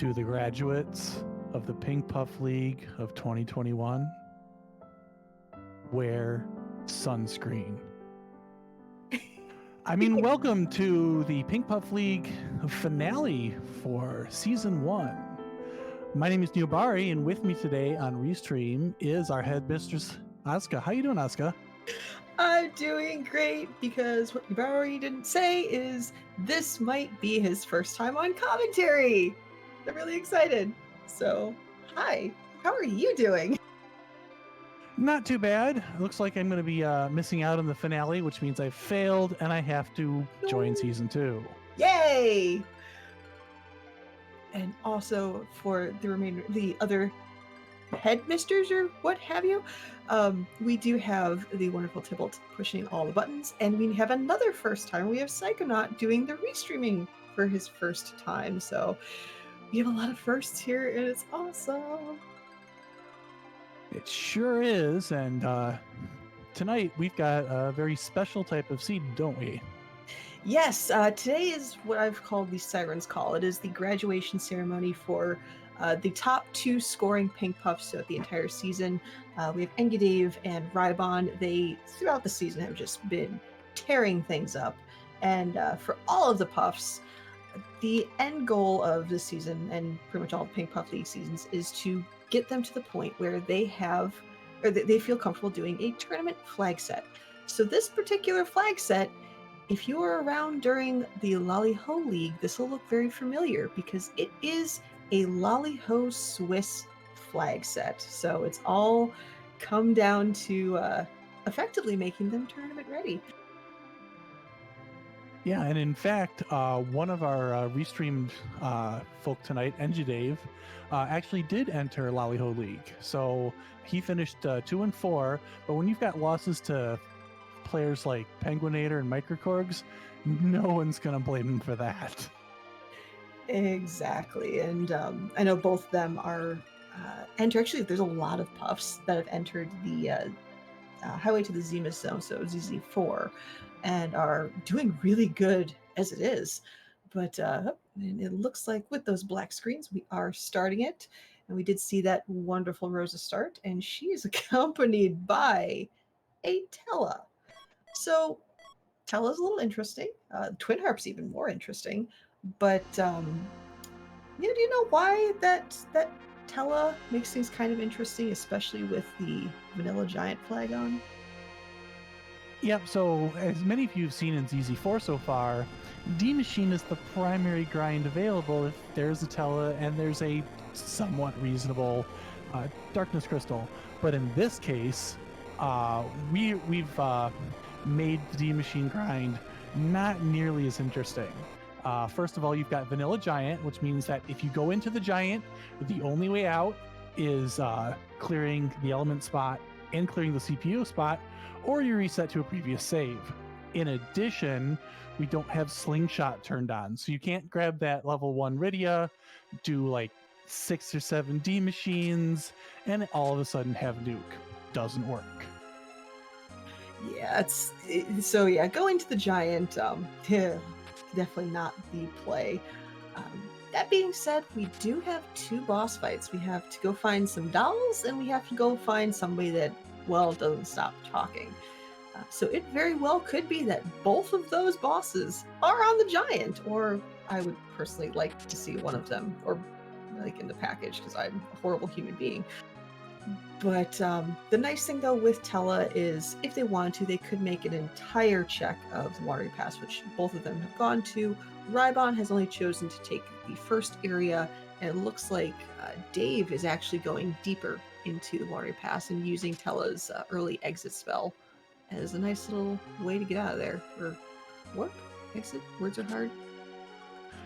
To the graduates of the Pink Puff League of 2021, wear sunscreen. Welcome to the Pink Puff League finale for Season 1. My name is Neobari, and with me today on Restream is our headmistress, Asuka. How you doing, Asuka? I'm doing great, because what Neobari didn't say is this might be his first time on commentary. I'm really excited. So, hi. How are you doing? Not too bad. Looks like I'm going to be missing out on the finale, which means I failed and I have to join Season 2. Yay! And also for the other headmisters or what have you, we do have the wonderful Tybalt pushing all the buttons, and we have another first time. We have Psychonaut doing the restreaming for his first time. So we have a lot of firsts here, and it's awesome. It sure is, and tonight we've got a very special type of seed, don't we? Yes, today is what I've called the Siren's Call. It is the graduation ceremony for the top 2 scoring Pink Puffs throughout the entire season. We have Endgame and Rybon. They, throughout the season, have just been tearing things up. And for all of the Puffs, the end goal of this season, and pretty much all the Pink Puff League seasons, is to get them to the point where they feel comfortable doing a tournament flag set. So this particular flag set, if you were around during the Lolly-Ho League, this will look very familiar, because it is a Lolly-Ho Swiss flag set. So it's all come down to effectively making them tournament ready. Yeah, and in fact, one of our restreamed folk tonight, Dave, actually did enter Lolly-Ho League. So he finished 2 and 4, but when you've got losses to players like Penguinator and Microcorgs, no one's going to blame him for that. Exactly. And I know both of them are actually, there's a lot of Puffs that have entered the Highway to the Zeromus Zone, so ZZ4, and are doing really good as it is. But and it looks like with those black screens, we are starting it. And we did see that wonderful Rosa start, and she is accompanied by a Tella. So Tella's a little interesting. Twin Harp's even more interesting. But do you know why that Tella makes things kind of interesting, especially with the Vanilla Giant flag on? Yep, so as many of you have seen in ZZ4 so far, D-Machine is the primary grind available if there's a Tella and there's a somewhat reasonable Darkness Crystal. But in this case, we've made the D-Machine grind not nearly as interesting. First of all, you've got Vanilla Giant, which means that if you go into the Giant, the only way out is clearing the element spot and clearing the CPU spot, or you reset to a previous save. In addition, we don't have Slingshot turned on, so you can't grab that level 1 Rydia, do like 6 or 7 D machines, and all of a sudden have Nuke. Doesn't work. Yeah, going to the Giant, definitely not the play. That being said, we do have 2 boss fights. We have to go find some dolls, and we have to go find somebody that, well, doesn't stop talking. So it very well could be that both of those bosses are on the Giant, or I would personally like to see one of them, or like in the package, because I'm a horrible human being. But the nice thing, though, with Tella is if they wanted to, they could make an entire check of the Watery Pass, which both of them have gone to. Rybon has only chosen to take the first area, and it looks like Dave is actually going deeper into the Watery Pass and using Tella's early exit spell as a nice little way to get out of there. Or warp? Exit? Words are hard.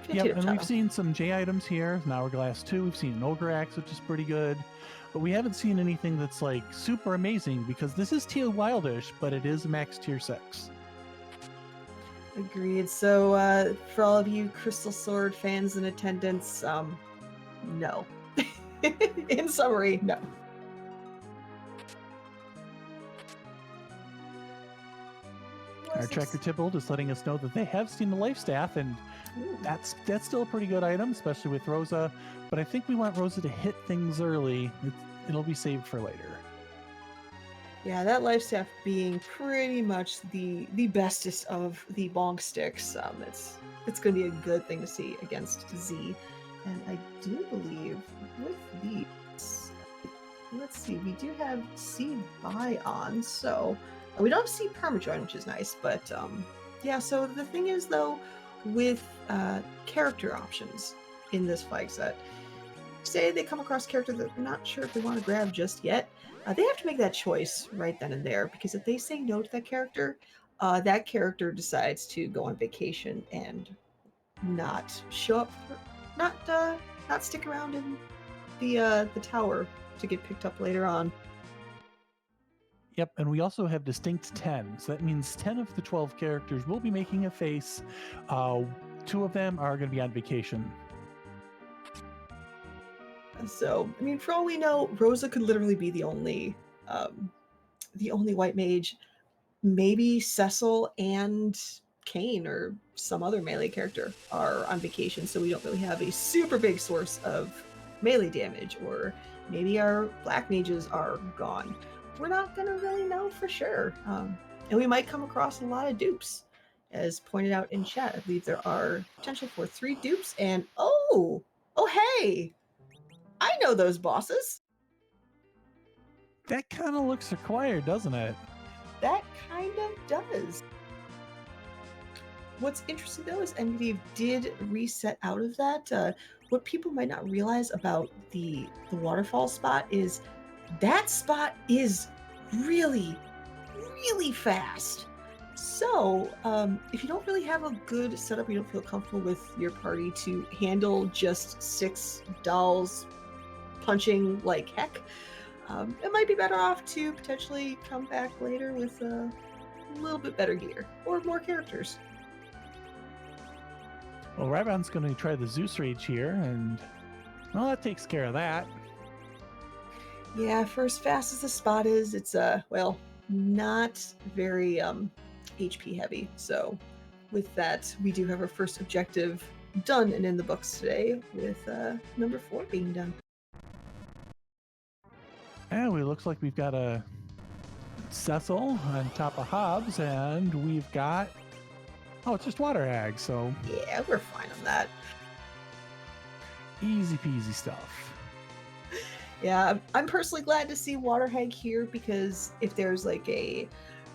Yep, and we've seen some J items here. Hourglass 2, we've seen an Ogre Axe, which is pretty good. But we haven't seen anything that's like super amazing, because this is Teal Wildish, but it is max tier 6. Agreed. So for all of you Crystal Sword fans in attendance, no. In summary, no. Our tracker Tybalt is letting us know that they have seen the life staff, and Ooh. that's still a pretty good item, especially with Rosa. But I think we want Rosa to hit things early. It'll be saved for later. Yeah, that life staff being pretty much the bestest of the long sticks. It's going to be a good thing to see against Z, and I do believe with these, let's see, we do have C buy on, so we don't have C permajoin, which is nice. But yeah, so the thing is though, with character options in this fight set, say they come across a character that they're not sure if they want to grab just yet, they have to make that choice right then and there, because if they say no to that character decides to go on vacation and not show up, not stick around in the tower to get picked up later on. Yep, and we also have distinct 10. So that means 10 of the 12 characters will be making a face. 2 of them are going to be on vacation. So, I mean, for all we know, Rosa could literally be the only white mage. Maybe Cecil and Kane or some other melee character are on vacation, so we don't really have a super big source of melee damage, or maybe our black mages are gone. We're not going to really know for sure. And we might come across a lot of dupes. As pointed out in chat, I believe there are potential for 3 dupes, and oh hey, I know those bosses. That kind of looks required, doesn't it? That kind of does. What's interesting though is NVIDIA did reset out of that. What people might not realize about the waterfall spot is that spot is really, really fast. So if you don't really have a good setup, you don't feel comfortable with your party to handle just 6 dolls punching like heck, it might be better off to potentially come back later with a little bit better gear or more characters. Well, Rabon's going to try the Zeus Rage here, and well, that takes care of that. Yeah, for as fast as the spot is, it's well, not very HP heavy. So with that, we do have our first objective done and in the books today, with number 4 being done. And it looks like we've got a Cecil on top of Hobbs, and we've got, oh, it's just Water Hag, so Yeah, we're fine on that. easy peasy stuff. Yeah, I'm personally glad to see Water Hag here, because if there's like a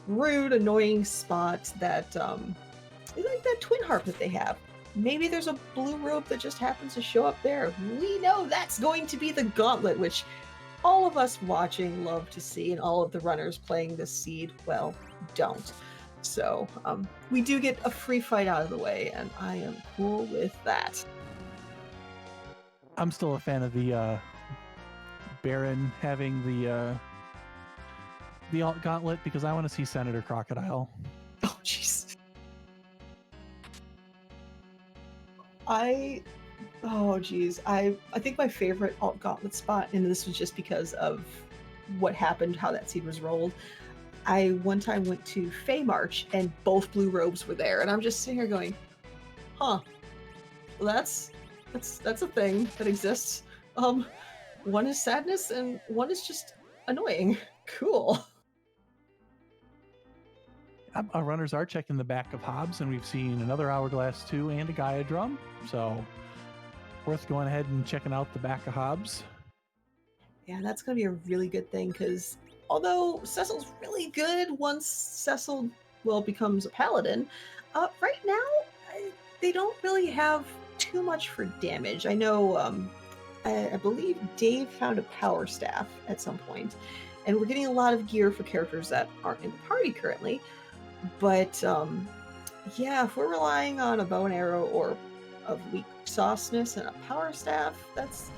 rude, annoying spot that like that twin harp that they have, maybe there's a blue robe that just happens to show up there. We know that's going to be the gauntlet, which all of us watching love to see, and all of the runners playing this seed, well, don't. So we do get a free fight out of the way, and I am cool with that. I'm still a fan of the Baron having the alt gauntlet, because I want to see Senator Crocodile. Oh, jeez. I think my favorite alt gauntlet spot, and this was just because of what happened, how that seed was rolled. I one time went to Fey March and both blue robes were there, and I'm just sitting here going, huh, well, that's a thing that exists. One is sadness and one is just annoying. Cool. Our runners are checking the back of Hobbs, and we've seen another Hourglass 2 and a Gaia drum, so worth going ahead and checking out the back of Hobbs. Yeah, that's going to be a really good thing, because although Cecil's really good once Cecil, well, becomes a paladin, right now, they don't really have too much for damage. I know, I believe Dave found a power staff at some point, and we're getting a lot of gear for characters that aren't in the party currently. But yeah, if we're relying on a bow and arrow or of weak sauceness and a power staff, that's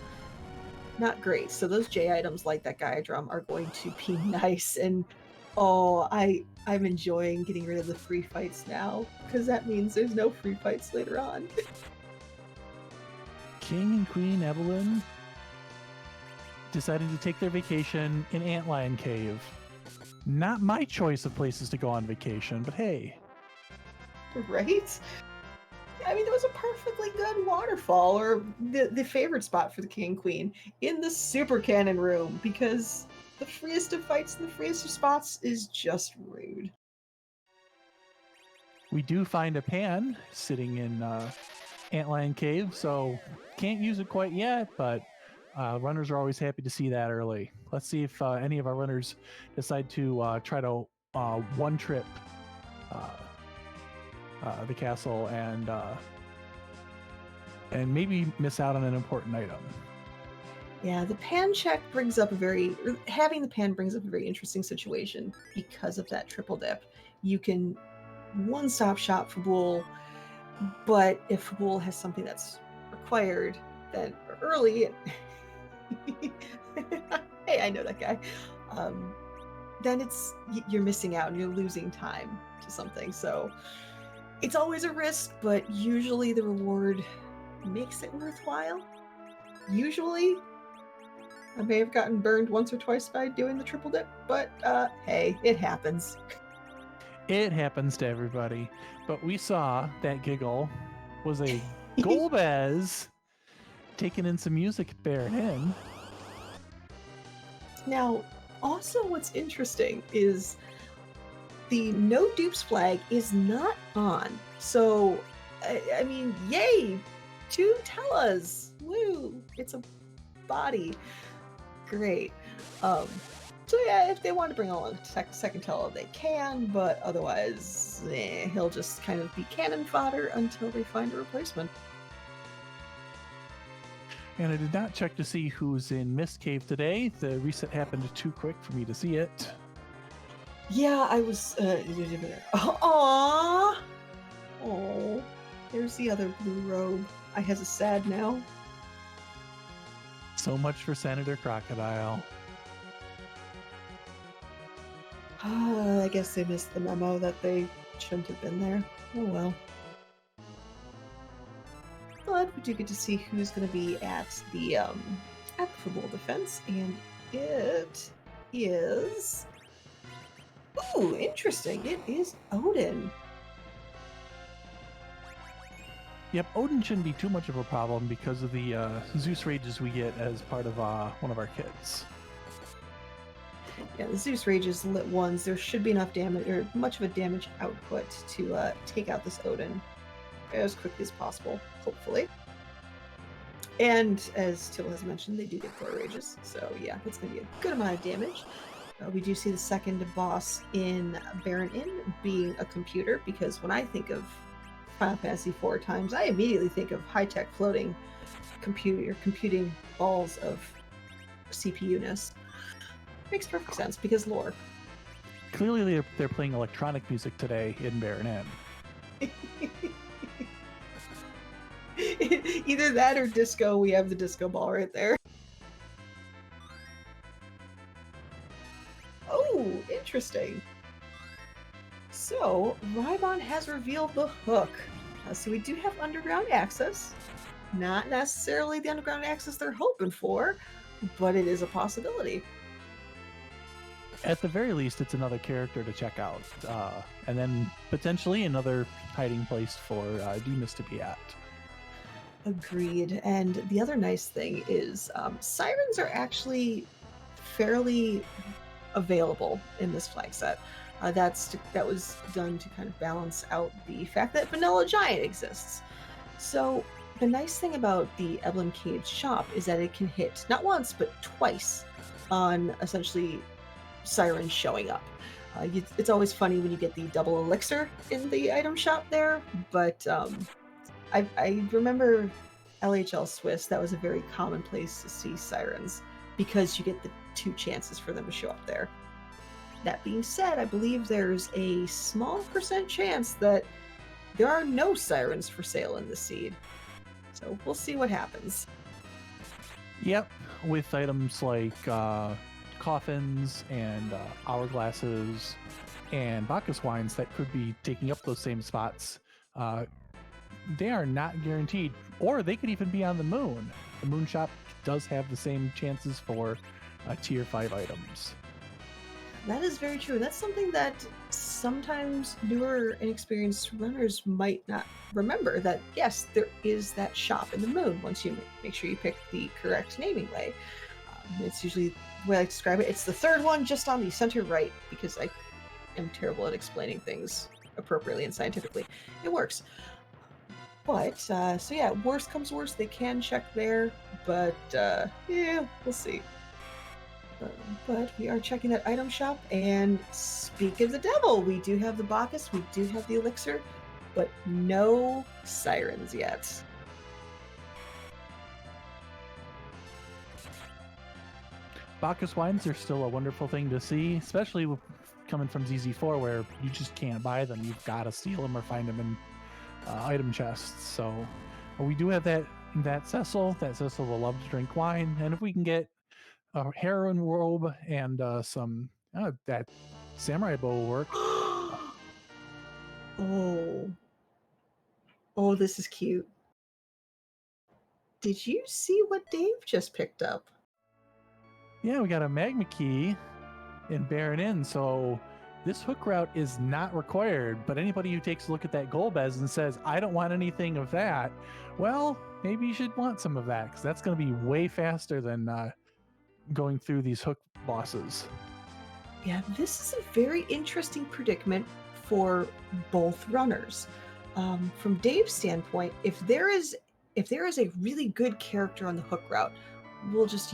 not great. So those J items like that Gaia drum are going to be nice. And oh, I'm enjoying getting rid of the free fights now, because that means there's no free fights later on. King and Queen Evelyn decided to take their vacation in Antlion Cave. Not my choice of places to go on vacation, but hey. Right? I mean, there was a perfectly good waterfall, or the favorite spot for the king and queen in the super cannon room, because the freest of fights and the freest of spots is just rude. We do find a pan sitting in Antlion Cave, so can't use it quite yet, but runners are always happy to see that early. Let's see if any of our runners decide to try to one trip the castle and maybe miss out on an important item. Yeah, having the pan brings up a very interesting situation because of that triple dip. You can one-stop shop for Bool, but if Bool has something that's required, then early, hey, I know that guy. Then you're missing out and you're losing time to something. So it's always a risk, but usually the reward makes it worthwhile. Usually, I may have gotten burned once or twice by doing the triple dip, but hey, it happens. It happens to everybody. But we saw that giggle was a Golbez taking in some music bearing in. Now, also what's interesting is the no dupes flag is not on. So, I mean, yay! 2 Tellas! Woo! It's a body. Great. So yeah, if they want to bring on a second Tella, they can, but otherwise, he'll just kind of be cannon fodder until they find a replacement. And I did not check to see who's in Mist Cave today. The reset happened too quick for me to see it. Yeah, I was. Aww! Oh, there's the other blue robe. I has a sad now. So much for Senator Crocodile. I guess they missed the memo that they shouldn't have been there. Oh well. But we do get to see who's going to be at the Equitable Defense, and it is. Ooh, interesting. It is Odin. Yep, Odin shouldn't be too much of a problem because of the Zeus rages we get as part of one of our kits. Yeah, the Zeus Rages lit ones. There should be enough damage, or much of a damage output, to take out this Odin as quickly as possible, hopefully. And as Till has mentioned, they do get 4 rages, so yeah, that's going to be a good amount of damage. We do see the second boss in Baron Inn being a computer, because when I think of Final Fantasy 4 times, I immediately think of high-tech floating computing balls of CPU-ness. Makes perfect sense, because lore. Clearly they're playing electronic music today in Baron Inn. Either that or disco. We have the disco ball right there. Oh, interesting. So, Rybon has revealed the hook. So we do have underground access. Not necessarily the underground access they're hoping for, but it is a possibility. At the very least, it's another character to check out. And then potentially another hiding place for Demas to be at. Agreed. And the other nice thing is sirens are actually fairly available in this flag set. That was done to kind of balance out the fact that Vanilla Giant exists. So the nice thing about the Emblem Cage shop is that it can hit not once but twice on essentially sirens showing up. It's always funny when you get the double elixir in the item shop there, but I remember LHL Swiss, that was a very common place to see sirens because you get the 2 chances for them to show up there. That being said, I believe there's a small % chance that there are no sirens for sale in the seed. So we'll see what happens. Yep, with items like coffins and hourglasses and Bacchus wines that could be taking up those same spots, they are not guaranteed, or they could even be on the moon. The moon shop does have the same chances for tier 5 items. That is very true. That's something that sometimes newer inexperienced runners might not remember that, yes, there is that shop in the moon once you make sure you pick the correct naming way. It's usually the way I describe it. It's the third one just on the center right, because I am terrible at explaining things appropriately and scientifically. It works. But, so yeah, worst comes worst, they can check there, but yeah, we'll see. But we are checking that item shop, and speak of the devil, we do have the Bacchus, we do have the elixir, but no sirens yet. Bacchus wines are still a wonderful thing to see, especially coming from ZZ4, where you just can't buy them. You've got to steal them or find them in item chests. So we do have that Cecil. That Cecil will love to drink wine, and if we can get a heroin robe and some that samurai bow will work. Oh, this is cute. Did you see what Dave just picked up? Yeah, we got a magma key in Baron Inn, so this hook route is not required, but anybody who takes a look at that Golbez and says, I don't want anything of that, well, maybe you should want some of that, because that's going to be way faster than going through these hook bosses. Yeah, this is a very interesting predicament for both runners. From Dave's standpoint, if there is a really good character on the hook route, we'll just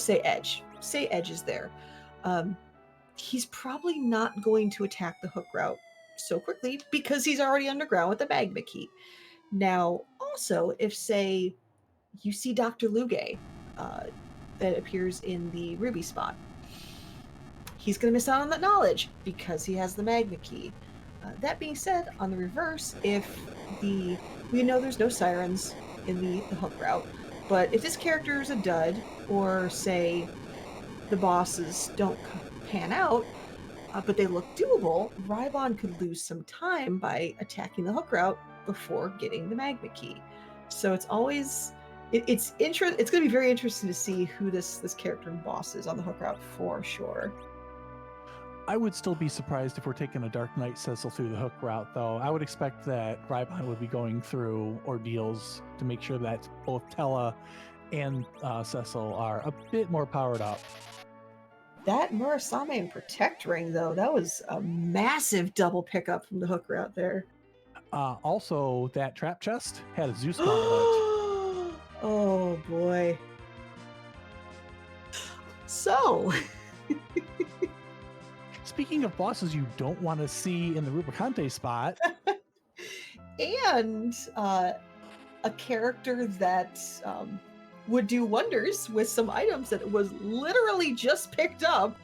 say Edge. Say Edge is there. He's probably not going to attack the hook route so quickly because he's already underground with the magma key. Now, also, if say you see Dr. Luge that appears in the Ruby spot, he's going to miss out on that knowledge because he has the magma key. That being said, on the reverse, we know there's no sirens in the hook route, but if this character is a dud, or say the bosses don't pan out, but they look doable, Rybon could lose some time by attacking the hook route before getting the magma key. So it's always it's going to be very interesting to see who this character and boss is on the hook route for sure. I would still be surprised if we're taking a Dark Knight Cecil through the hook route, though. I would expect that Rybon would be going through ordeals to make sure that both Tella and Cecil are a bit more powered up. That Murasame and Protect Ring, though, that was a massive double pickup from the hook route there. Also, that trap chest had a Zeus gauntlet. Oh, boy. So... Speaking of bosses you don't want to see in the Rubicante spot. And a character that would do wonders with some items that was literally just picked up.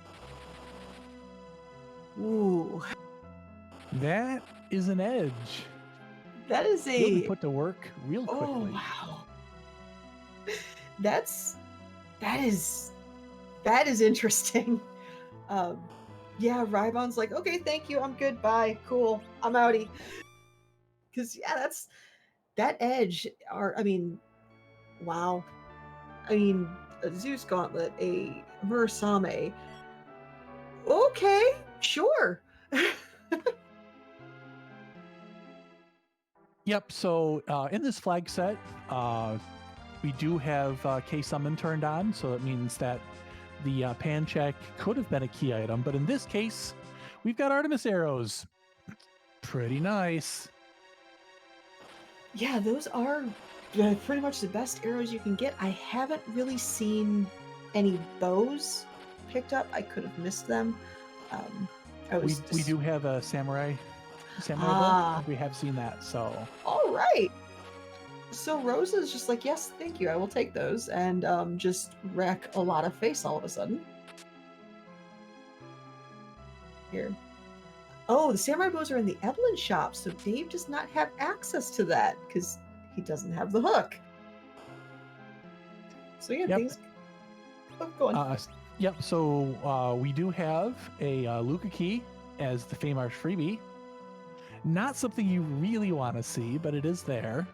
Ooh. That is an Edge. That is He'll be put to work real quickly. Oh, wow. That is interesting. Yeah, Rybon's like, okay, thank you, I'm good, bye, cool, I'm outie. Because yeah, that Edge wow. A Zeus Gauntlet, a Murasame. Okay, sure. Yep, so in this flag set, we do have K-Summon turned on, so that means that the pan check could have been a key item, but in this case, we've got Artemis arrows. Pretty nice. Yeah, those are pretty much the best arrows you can get. I haven't really seen any bows picked up. I could have missed them. We do have a samurai bow. We have seen that, so. All right. So Rosa's just like, yes, thank you, I will take those, and just wreck a lot of face all of a sudden. Here. Oh, the samurai bows are in the Evelyn shop, so Dave does not have access to that because he doesn't have the hook. So yeah, things go on. Yep, so we do have a Luca key as the Famarsh freebie. Not something you really want to see, but it is there.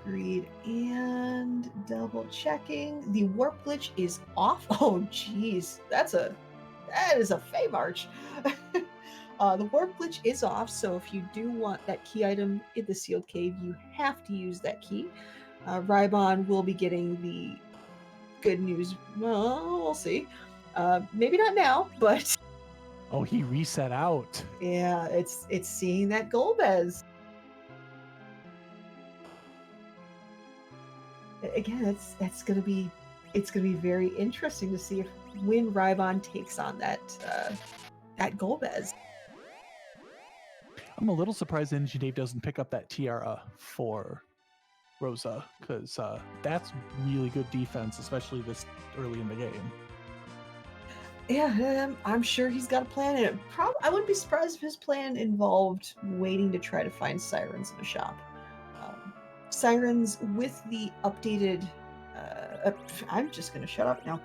Agreed. And double checking. The warp glitch is off. Oh, geez. That's a That is a Fey March. The warp glitch is off, so if you do want that key item in the sealed cave, you have to use that key. Rybon will be getting the good news. Well, we'll see. Maybe not now, but Oh, he reset out. yeah, it's seeing that Golbez. Again, it's gonna be very interesting to see if when Rybon takes on that Golbez. I'm a little surprised Energy Dave doesn't pick up that tiara for Rosa, because that's really good defense, especially this early in the game. Yeah, I'm sure he's got a plan in it. I wouldn't be surprised if his plan involved waiting to try to find sirens in a shop. Sirens with the updated. I'm just gonna shut up now.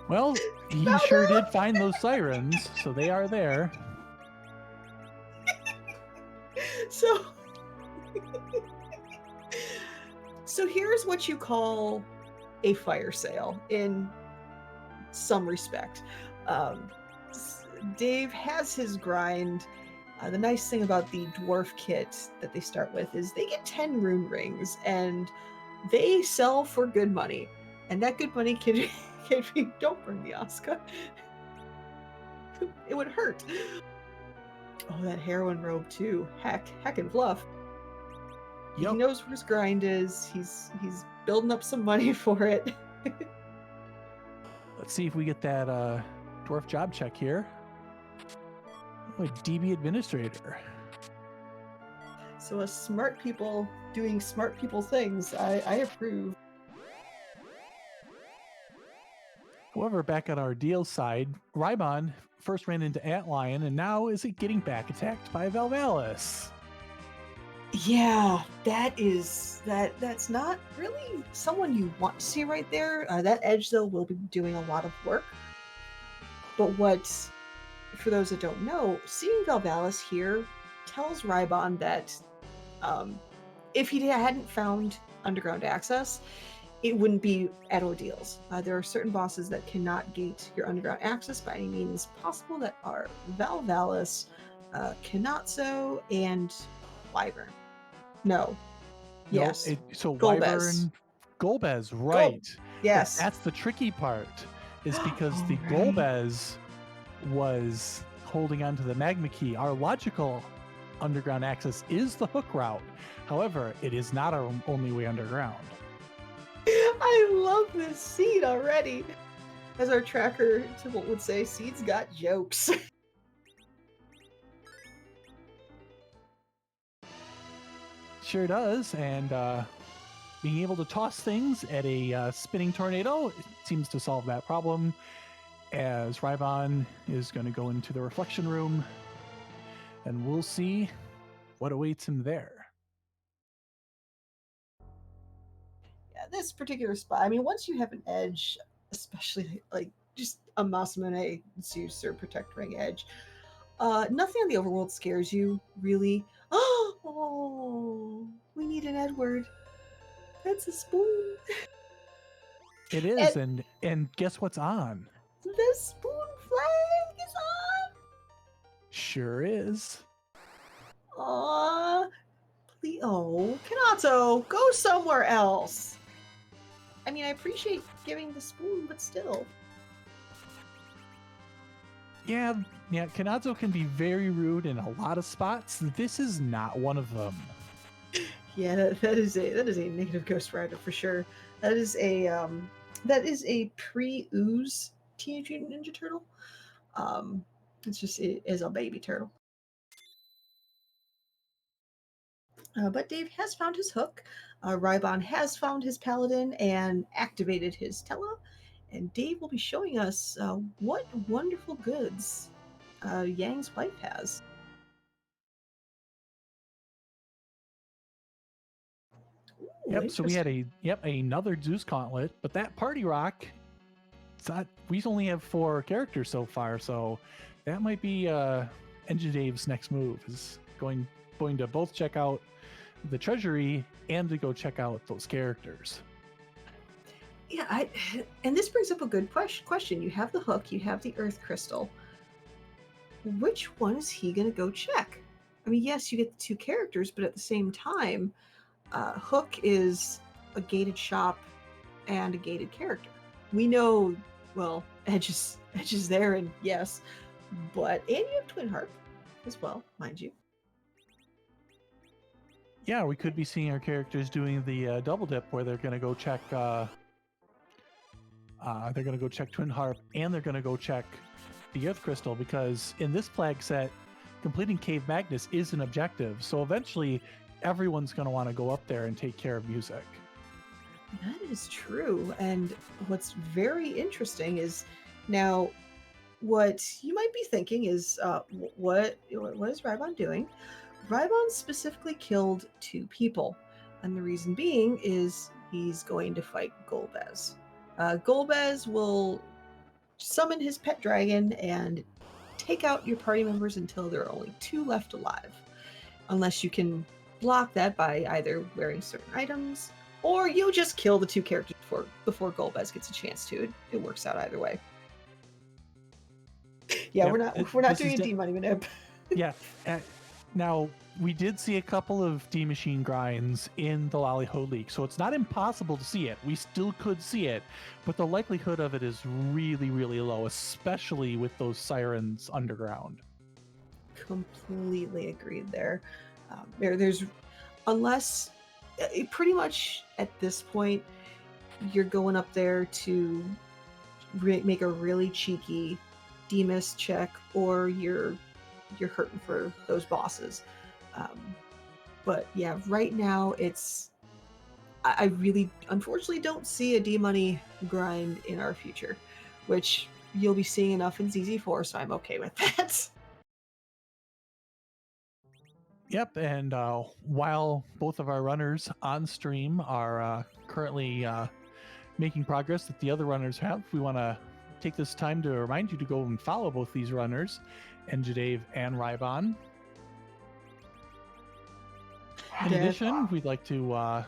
Well, he sure did find those sirens, so they are there. So, so here's what you call a fire sale in some respect. Dave has his grind. The nice thing about the dwarf kit that they start with is they get 10 rune rings, and they sell for good money. And that good money can be, don't burn the Oscar. It would hurt. Oh, that heroin robe too. Heck and fluff. Yep. He knows where his grind is. He's building up some money for it. Let's see if we get that dwarf job check here. Oh, a DB administrator. So smart people doing smart people things. I approve. However, back on our deal side, Rybon first ran into Antlion and now is getting back attacked by Valvalis. Yeah, that's not really someone you want to see right there. That edge though will be doing a lot of work. But for those that don't know, seeing Valvalis here tells Rybon that if he hadn't found underground access, it wouldn't be at ordeals. There are certain bosses that cannot gate your underground access by any means possible that are Valvalis, Kanatso, and Wyvern. No. Yes. So Golbez. Wyvern, Golbez, right. Yes. But that's the tricky part, is because the right. Golbez was holding on to the magma key. Our logical underground access is the hook route. However, it is not our only way underground. I love this seed already. As our tracker would say, Seed's got jokes. Sure does, and being able to toss things at a spinning tornado seems to solve that problem, as Rybon is going to go into the reflection room, and we'll see what awaits him there. Yeah, this particular spot, I mean, once you have an edge, especially like just a Masamune Zeus or Protect Ring edge, nothing on the overworld scares you, really. Oh, we need an Edward. That's a spoon. It is, and guess what's on? The spoon flag is on. Sure is. Aww. Oh, Kanato, go somewhere else. I mean, I appreciate giving the spoon, but still. Yeah, Kanazo can be very rude in a lot of spots. This is not one of them. Yeah, that is a negative Ghost Rider for sure. That is a pre-ooze Teenage Mutant Ninja Turtle. It is a baby turtle. But Dave has found his hook. Rybon has found his paladin and activated his Tela. And Dave will be showing us what wonderful goods Yang's wife has. Ooh, Yep, so we had another Zeus gauntlet, but that party rock, we only have 4 characters so far, so that might be Engine Dave's next move, is going to both check out the treasury and to go check out those characters. Yeah, and this brings up a good question. You have the hook, you have the earth crystal. Which one is he going to go check? I mean, yes, you get the two characters, but at the same time, Hook is a gated shop and a gated character. We know, well, Edge is there, and yes, and you have Twin Harp as well, mind you. Yeah, we could be seeing our characters doing the double dip where they're going to go check. They're going to go check Twin Harp, and they're going to go check the Earth Crystal, because in this flag set, completing Cave Magnus is an objective. So eventually, everyone's going to want to go up there and take care of music. That is true. And what's very interesting is now what you might be thinking is what is Rybon doing? Rybon specifically killed 2 people. And the reason being is he's going to fight Golbez. Golbez will summon his pet dragon and take out your party members until there are only 2 left alive. Unless you can block that by either wearing certain items, or you just kill the 2 characters before Golbez gets a chance to. It works out either way. Yeah, Yep, we're not doing a D money manip. Yeah. Now, we did see a couple of D machine grinds in the Lollyho leak, so it's not impossible to see it. We still could see it, but the likelihood of it is really, really low, especially with those sirens underground. Completely agreed there. There's unless pretty much at this point you're going up there to make a really cheeky DMIS check, or you're hurting for those bosses. But yeah, right now I really unfortunately don't see a D money grind in our future, which you'll be seeing enough in ZZ4, so I'm okay with that. Yep, and while both of our runners on stream are currently making progress that the other runners have, we want to take this time to remind you to go and follow both these runners, Enjadave and Rybon. In addition, we'd like to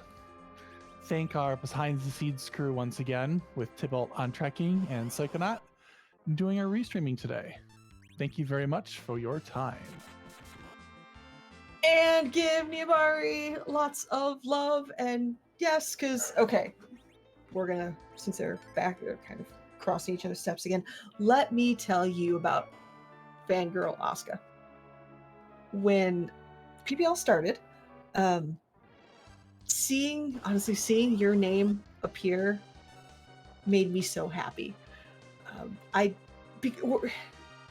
thank our Behind the Scenes crew once again, with Tybalt on trekking and Psychonaut doing our restreaming today. Thank you very much for your time. And give Niabari lots of love. And yes, because, okay, we're going to, since they're back, they're kind of crossing each other's steps again, let me tell you about Fangirl Asuka. When PPL started, seeing your name appear made me so happy.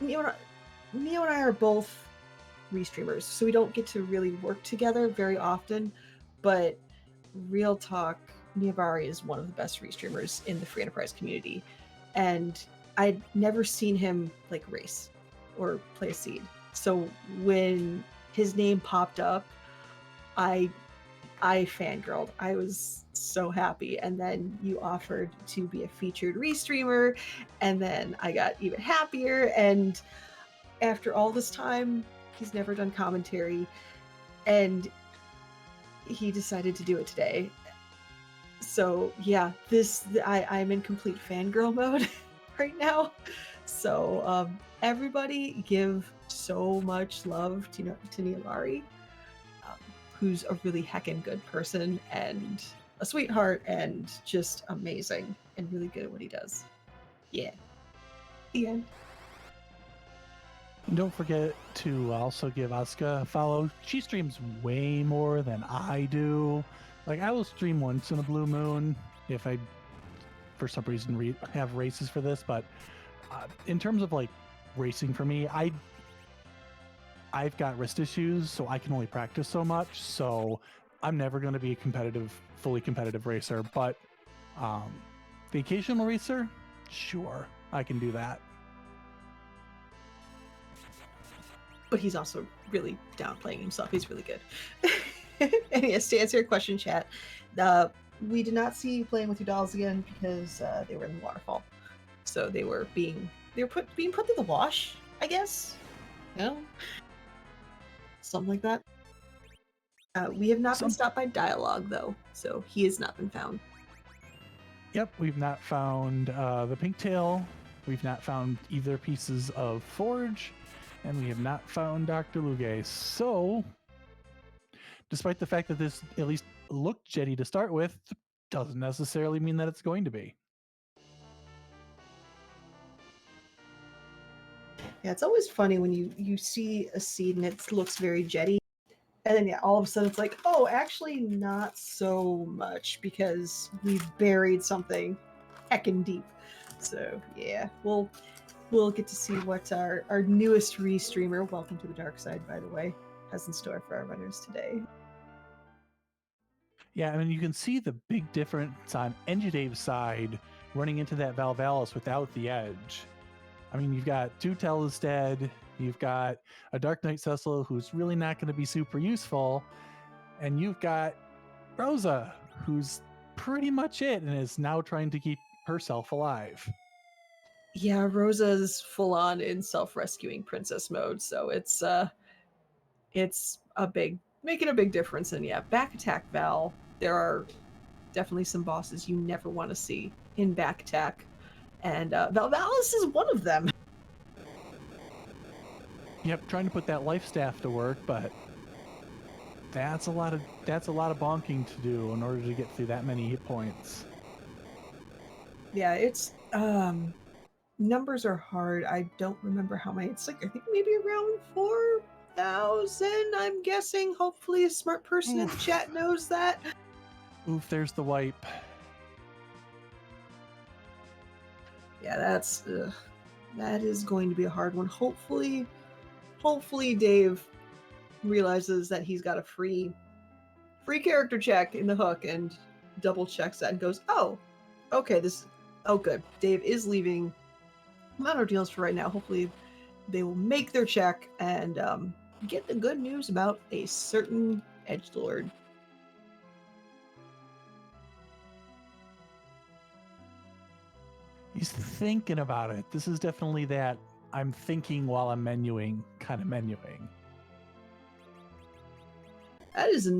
Neo and I are both restreamers, so we don't get to really work together very often, but real talk, Niabari is one of the best restreamers in the free enterprise community, and I'd never seen him like race or play a seed. So when his name popped up, I fangirled. I was so happy. And then you offered to be a featured restreamer, and then I got even happier. And after all this time, he's never done commentary, and he decided to do it today. So yeah, I'm in complete fangirl mode right now. So everybody give so much love to Nialari, who's a really heckin' good person and a sweetheart and just amazing and really good at what he does. Yeah. The end. And don't forget to also give Asuka a follow. She streams way more than I do. Like, I will stream once in a blue moon if I, for some reason, have races for this. But in terms of like racing for me, I've got wrist issues, so I can only practice so much. So I'm never going to be a fully competitive racer. But the occasional racer, sure, I can do that. But he's also really downplaying himself. He's really good. And yes, to answer your question, chat, we did not see you playing with your dolls again because they were in the waterfall. So they were being put through the wash, I guess. No, something like that. We have not been stopped by dialogue though, so he has not been found. Yep, we've not found the pink tail. We've not found either pieces of Forge, and we have not found Dr. Lugace. So, despite the fact that this at least looked jetty to start with, doesn't necessarily mean that it's going to be. Yeah, it's always funny when you see a seed and it looks very jetty, and then yeah, all of a sudden it's like, oh, actually not so much because we've buried something heckin' deep. So yeah, we'll get to see what our newest restreamer, welcome to the dark side, by the way, has in store for our runners today. Yeah, I mean, you can see the big difference on Engidave's side running into that Valvalis without the edge. I mean, you've got two Telestead, you've got a Dark Knight Cecil who's really not going to be super useful, and you've got Rosa, who's pretty much it and is now trying to keep herself alive. Yeah, Rosa's full on in self-rescuing princess mode, so it's making a big difference. And yeah, back attack Val, there are definitely some bosses you never want to see in back attack, and Valvalis is one of them. Yep, trying to put that life staff to work, but that's a lot of bonking to do in order to get through that many hit points. Yeah, it's numbers are hard. I don't remember how many. It's like I think maybe around 4,000. I'm guessing. Hopefully, a smart person in the chat knows that. Oof, there's the wipe. Yeah, that is going to be a hard one. Hopefully Dave realizes that he's got a free character check in the hook and double checks that and goes, oh, okay, good. Dave is leaving Mono Deals for right now. Hopefully they will make their check and get the good news about a certain edgelord. He's thinking about it. This is definitely that I'm thinking while I'm menuing kind of menuing. That is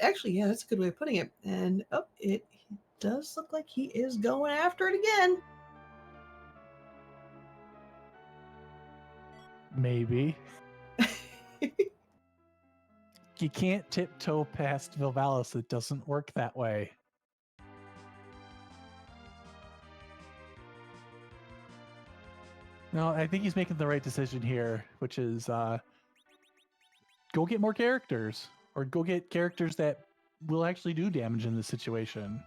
actually, yeah, that's a good way of putting it. And it does look like he is going after it again. Maybe. You can't tiptoe past Valvalis. It doesn't work that way. No, I think he's making the right decision here, which is go get more characters, or go get characters that will actually do damage in this situation.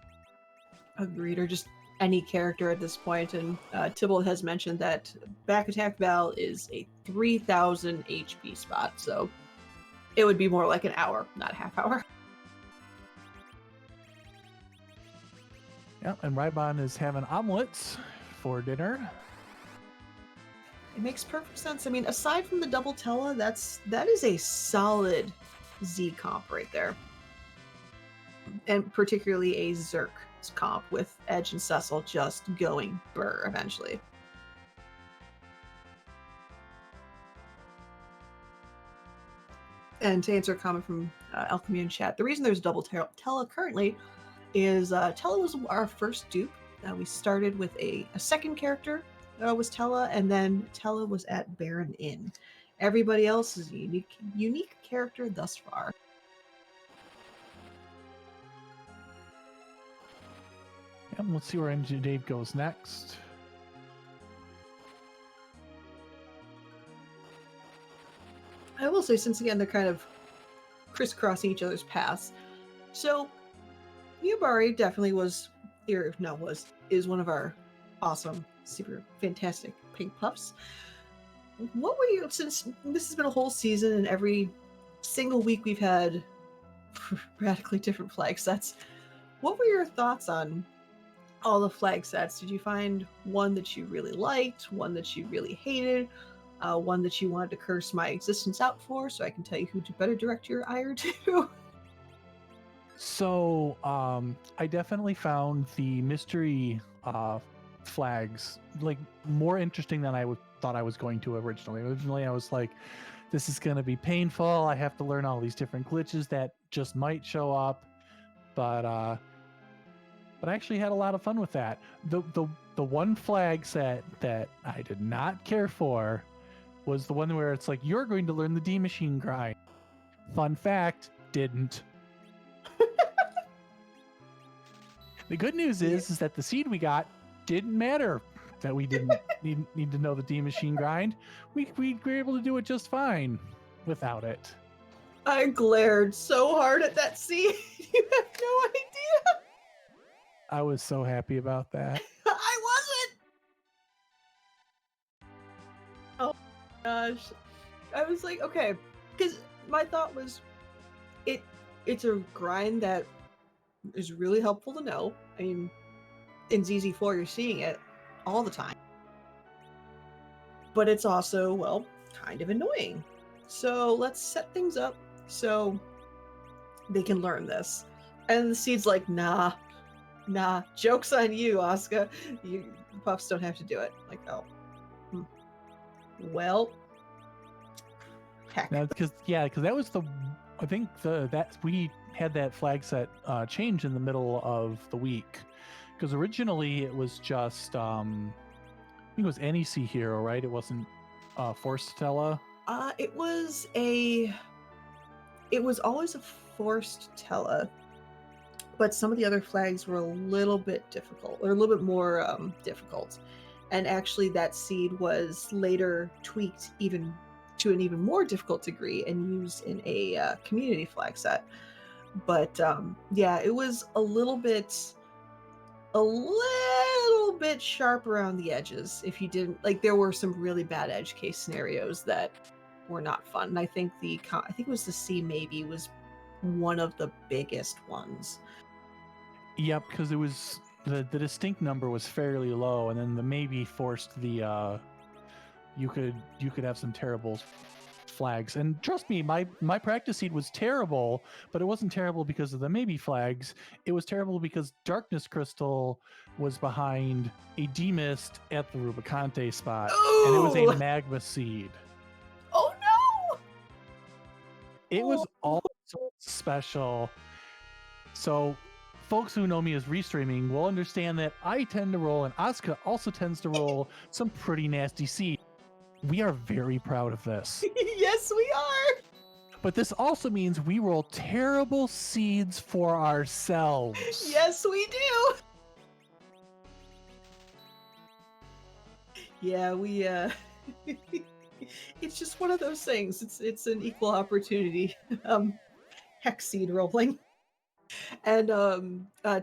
Agreed, or just any character at this point. And Tybalt has mentioned that back attack Val is a 3,000 HP spot, so it would be more like an hour, not a half hour. Yeah, and Rybon is having omelets for dinner. It makes perfect sense. I mean, aside from the double Tella, that is a solid Z comp right there, and particularly a Zerk comp with Edge and Cecil just going burr eventually. And to answer a comment from Alchemy in chat, the reason there's double Tella currently is Tella was our first dupe. We started with a second character was Tella, and then Tella was at Baron Inn. Everybody else is a unique character thus far. Yeah, let's see where MJ Dave goes next. I will say, since again they're kind of crisscrossing each other's paths. So Yubari definitely is one of our awesome, super fantastic pink puffs. What were you, since this has been a whole season and every single week we've had radically different flag sets, what were your thoughts on all the flag sets? Did you find one that you really liked, one that you really hated, one that you wanted to curse my existence out for, so I can tell you who to better direct your ire to? So I definitely found the mystery flags like more interesting than I thought I was going to originally. Originally, I was like, this is going to be painful. I have to learn all these different glitches that just might show up. But but I actually had a lot of fun with that. The one flag set that I did not care for was the one where it's like, you're going to learn the D machine grind. Fun fact, didn't. The good news is that the seed we got didn't matter that we didn't need to know the D machine grind. We were able to do it just fine without it. I glared so hard at that seed. You have no idea. I was so happy about that. I wasn't. Oh gosh. I was like, okay, because my thought was, it's a grind that is really helpful to know. I mean, in ZZ4 you're seeing it all the time, but it's also, well, kind of annoying. So let's set things up so they can learn this. And the seed's like, nah, joke's on you, Asuka. You puffs don't have to do it. Like, oh, well, heck. Because that was I think that we had that flag set change in the middle of the week, because originally it was just I think it was NEC Hero, right? It wasn't Forced Tella. It was always a Forced Tella, but some of the other flags were a little bit difficult, or a little bit more difficult. And actually that seed was later tweaked even to an even more difficult degree and used in a community flag set. But yeah, it was a little bit sharp around the edges. If you didn't like, there were some really bad edge case scenarios that were not fun. And I think it was the C maybe was one of the biggest ones. Yep, because it was the distinct number was fairly low, and then the maybe forced the you could have some terrible flags. And trust me, my practice seed was terrible, but it wasn't terrible because of the maybe flags. It was terrible because Darkness Crystal was behind a demist at the Rubicante spot. Ooh! And it was a magma seed. Oh no! It was also special. So folks who know me as restreaming will understand that I tend to roll, and Asuka also tends to roll, some pretty nasty seeds. We are very proud of this. Yes, we are. But this also means we roll terrible seeds for ourselves. Yes, we do. Yeah, we it's just one of those things. It's an equal opportunity hex seed rolling. And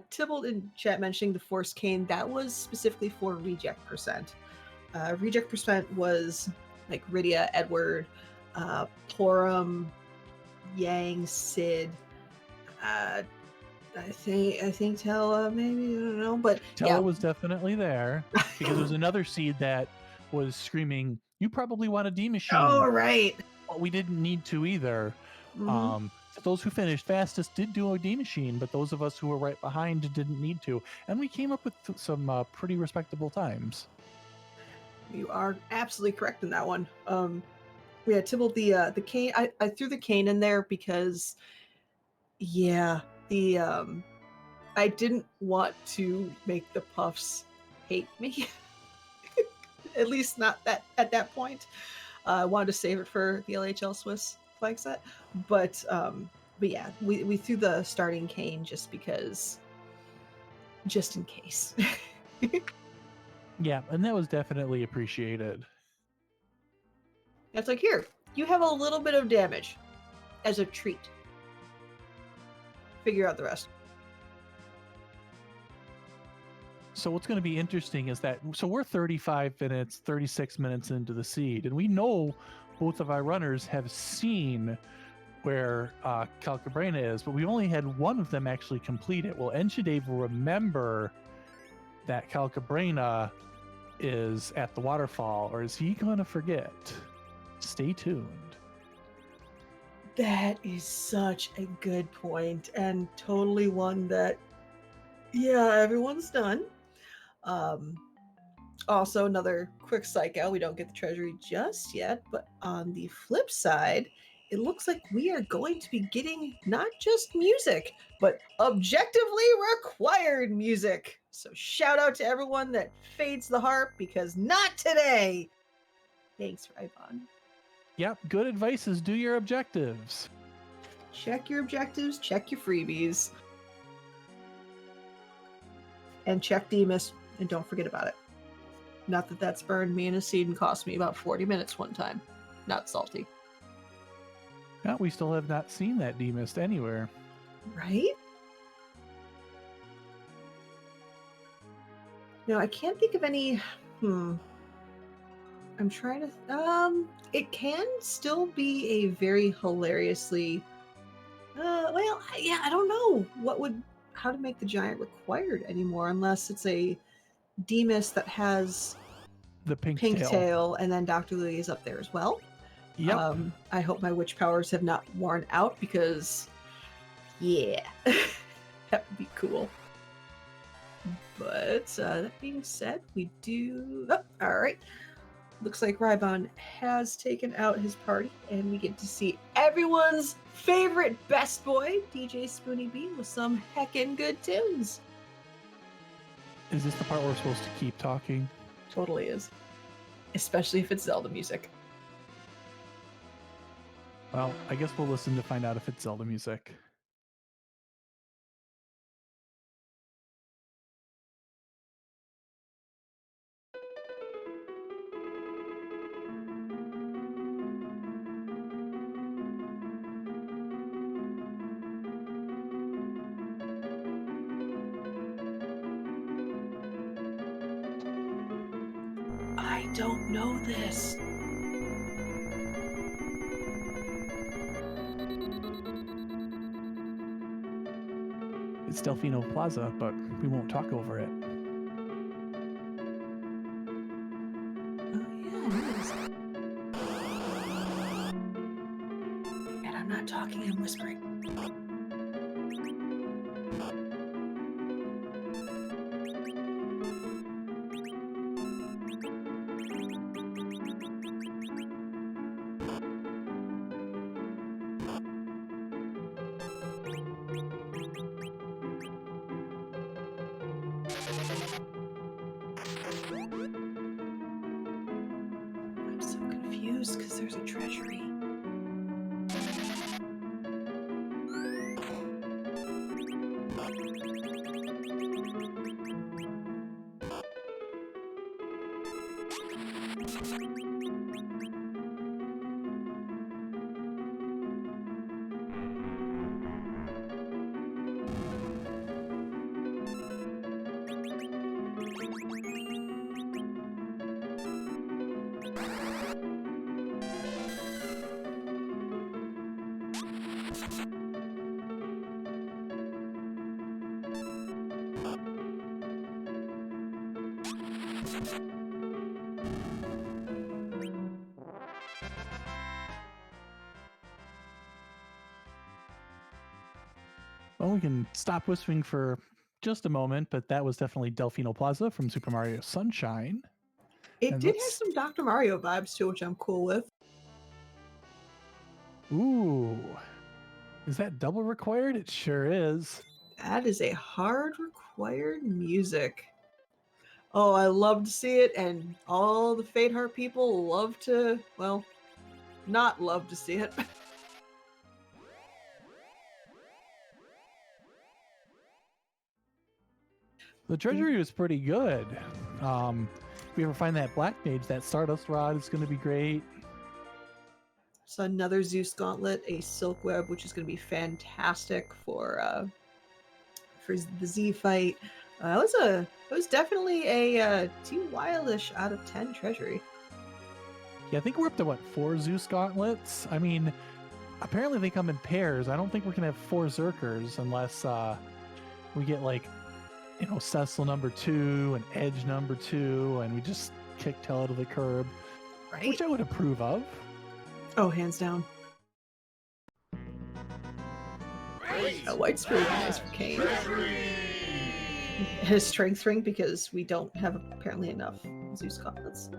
Tybalt in chat mentioning the Force Cane, that was specifically for reject percent. Reject percent was like Rydia, Edward, Porum, Yang, Sid. I think Tella, maybe, I don't know, but Tella was definitely there because there was another seed that was screaming, "You probably want a D machine." Oh, right. But we didn't need to either. Mm-hmm. Those who finished fastest did do a D machine, but those of us who were right behind didn't need to, and we came up with some pretty respectable times. You are absolutely correct in that one. Yeah, Tybalt, the cane. I threw the cane in there because, yeah, I didn't want to make the puffs hate me. At least not at that point. I wanted to save it for the LHL Swiss flag set, but yeah, we threw the starting cane just in case. Yeah, and that was definitely appreciated. It's like, here, you have a little bit of damage as a treat. Figure out the rest. So what's going to be interesting is that, so we're 35 minutes, 36 minutes into the seed, and we know both of our runners have seen where Calcabrena is, but we only had one of them actually complete it. Well, Enshidave will remember that Calcabrena is at the waterfall, or is he going to forget? Stay tuned. That is such a good point, and totally one that, yeah, everyone's done. Also, another quick psych out, we don't get the treasury just yet, but on the flip side, it looks like we are going to be getting not just music, but objectively required music. So shout out to everyone that fades the harp, because not today. Thanks, Rybon. Yep, good advice is do your objectives. Check your objectives, check your freebies. And check Demus, and don't forget about it. Not that that's burned me in a seed and cost me about 40 minutes one time. Not salty. Yeah, we still have not seen that demist anywhere. Right? No, I can't think of any. I'm trying to. It can still be a very hilariously. I don't know how to make the giant required anymore, unless it's a Demus that has The pink tail. tail, and then Dr. Louis is up there as well. Yep. I hope my witch powers have not worn out, because, yeah, that would be cool. But that being said, we do. Oh, all right. Looks like Rybon has taken out his party, and we get to see everyone's favorite best boy, DJ Spoony B, with some heckin' good tunes. Is this the part where we're supposed to keep talking? Totally is. Especially if it's Zelda music. Well, I guess we'll listen to find out if it's Zelda music. I don't know this. It's Delfino Plaza, but we won't talk over it. Oh, yeah, it is. And I'm not talking, I'm whispering. I'm so confused because there's a treasury. Well, we can stop whispering for just a moment, but that was definitely Delfino Plaza from Super Mario Sunshine. It And did have some Dr. Mario vibes too, which I'm cool with. Ooh. Is that double required? It sure is. That is a hard required music. Oh, I love to see it, and all the Fate Heart people love to, well, not love to see it. The treasury was pretty good. If we ever find that Black Mage, that Stardust Rod is going to be great. So another Zeus Gauntlet, a Silk Web, which is going to be fantastic for the Z fight. It was definitely a 2 wildish out of 10 treasury. Yeah, I think we're up to, 4 Zeus Gauntlets? I mean, apparently they come in pairs. I don't think we're going to have 4 Zerkers unless we get, Cecil number 2 and Edge number 2, and we just kick Tella to the curb. Right? Which I would approve of. Oh, hands down. A White Spirit would be nice for Kane. His Strength Ring, because we don't have apparently enough Zeus Gauntlets.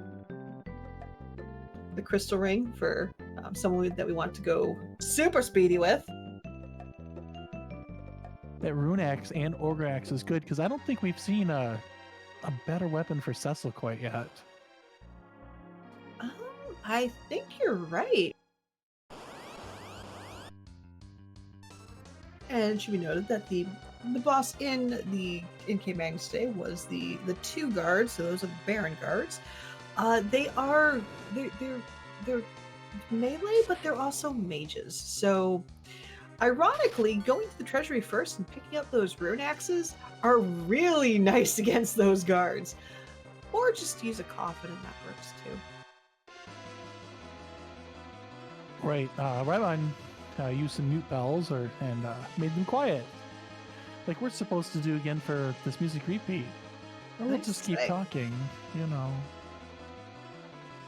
the crystal ring for someone that we want to go super speedy with. That rune axe and ogre axe is good because I don't think we've seen a better weapon for Cecil quite yet. I think you're right. And it should be noted that the boss in the Endgame Magnus Day was the two guards, so those are the Baron guards. They're melee, but they're also mages. So ironically, going to the treasury first and picking up those rune axes are really nice against those guards. Or just use a coffin and that works too. Right, Rybon used some mute bells and made them quiet. Like we're supposed to do again for this music repeat. Or we'll just keep talking, you know.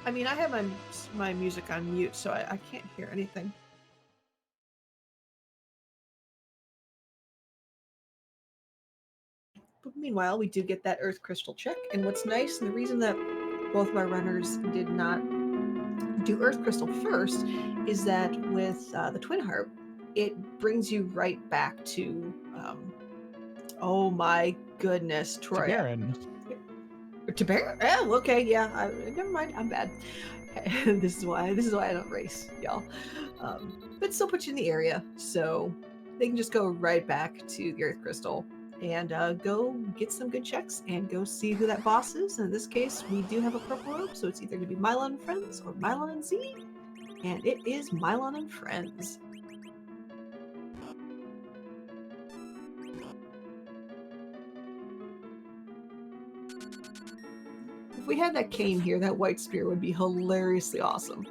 I mean, I have my music on mute, so I can't hear anything. But meanwhile, we do get that Earth Crystal check, and what's nice, and the reason that both of our runners did not do Earth Crystal first, is that with the Twin Harp, it brings you right back to, oh my goodness, Troya. To Baron? Oh, okay, yeah. Never mind. I'm bad. This is why I don't race, y'all. But still put you in the area, so they can just go right back to the Earth Crystal and go get some good checks and go see who that boss is. And in this case, we do have a purple robe, so it's either going to be Mylon and Friends or Mylon and Z, and it is Mylon and Friends. If we had that cane here, that white spear would be hilariously awesome.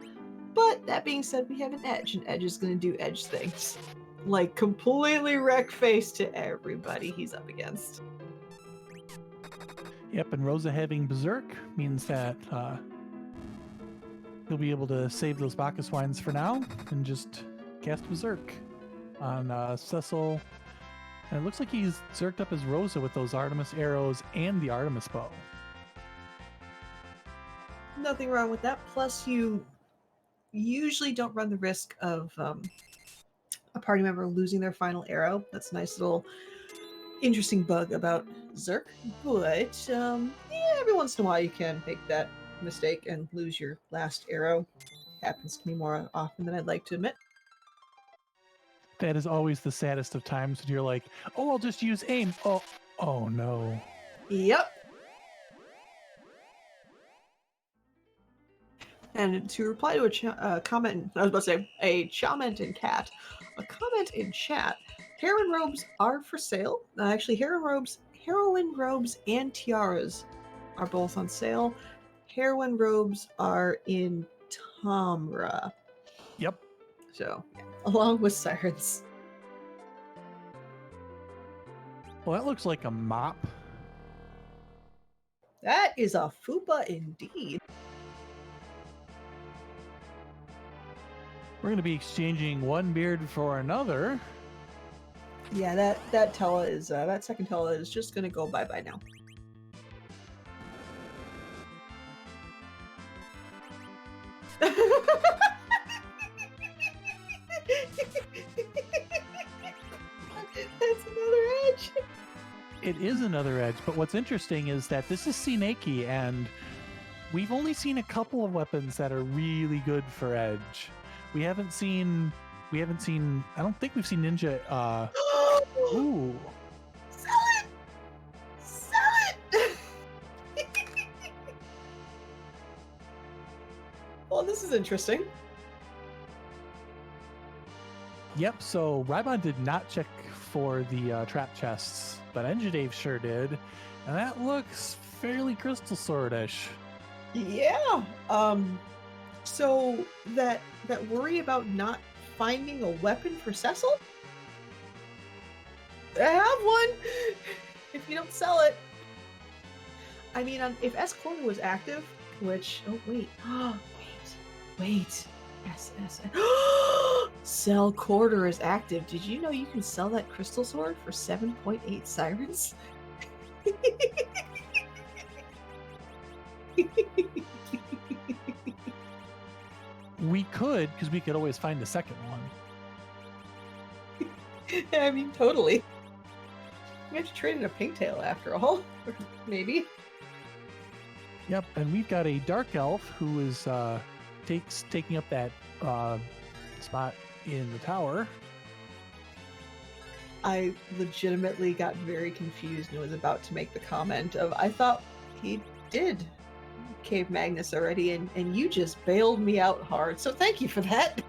But that being said, we have an Edge, and Edge is going to do Edge things. Like, completely wreck face to everybody he's up against. Yep, and Rosa having Berserk means that he'll be able to save those Bacchus wines for now and just cast Berserk on Cecil. And it looks like he's zerked up his Rosa with those Artemis arrows and the Artemis bow. Nothing wrong with that. Plus, you usually don't run the risk of a party member losing their final arrow. That's a nice little interesting bug about Zerk. But yeah, every once in a while you can make that mistake and lose your last arrow. Happens to me more often than I'd like to admit. That is always the saddest of times when you're like, oh, I'll just use aim. Oh no. Yep. And to reply to a comment, I was about to say a comment in cat, a comment in chat. Heroine robes are for sale. Actually, heroine robes and tiaras are both on sale. Heroine robes are in Tamra. Yep. So, yeah, along with sirens. Well, that looks like a mop. That is a fupa indeed. We're going to be exchanging one beard for another. Yeah, that Tella is that second Tella is just gonna go bye-bye now. That's another edge. It is another edge, but what's interesting is that this is Sineki, and we've only seen a couple of weapons that are really good for edge. We haven't seen I don't think we've seen Ninja ooh. Sell it! Sell it! Well, this is interesting. Yep, so Rybon did not check for the trap chests, but Dave sure did. And that looks fairly Crystal Sword-ish. Yeah. So that worry about not finding a weapon for Cecil? I have one! If you don't sell it. I mean, if S Corner was active, which... Oh, wait. Wait. Sell Quarter is active. Did you know you can sell that crystal sword for 7.8 sirens? We could, because we could always find a second one. I mean, totally. We have to trade in a pigtail after all. Maybe. Yep, and we've got a dark elf who is taking up that spot in the tower. I legitimately got very confused and was about to make the comment of, I thought he did Cave Magnus already, and you just bailed me out hard. So thank you for that.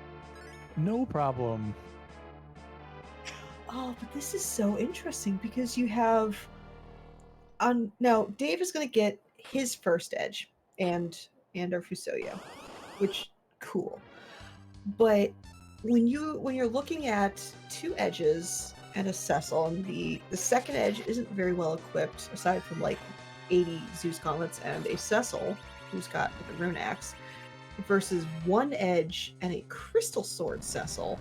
No problem. Oh, but this is so interesting because you have now Dave is going to get his first edge and our Fusoya, which cool. But when you're looking at two edges and a Cecil, and the second edge isn't very well equipped aside from like 80 Zeus gauntlets and a Cecil who's got like a rune axe versus one edge and a crystal sword Cecil,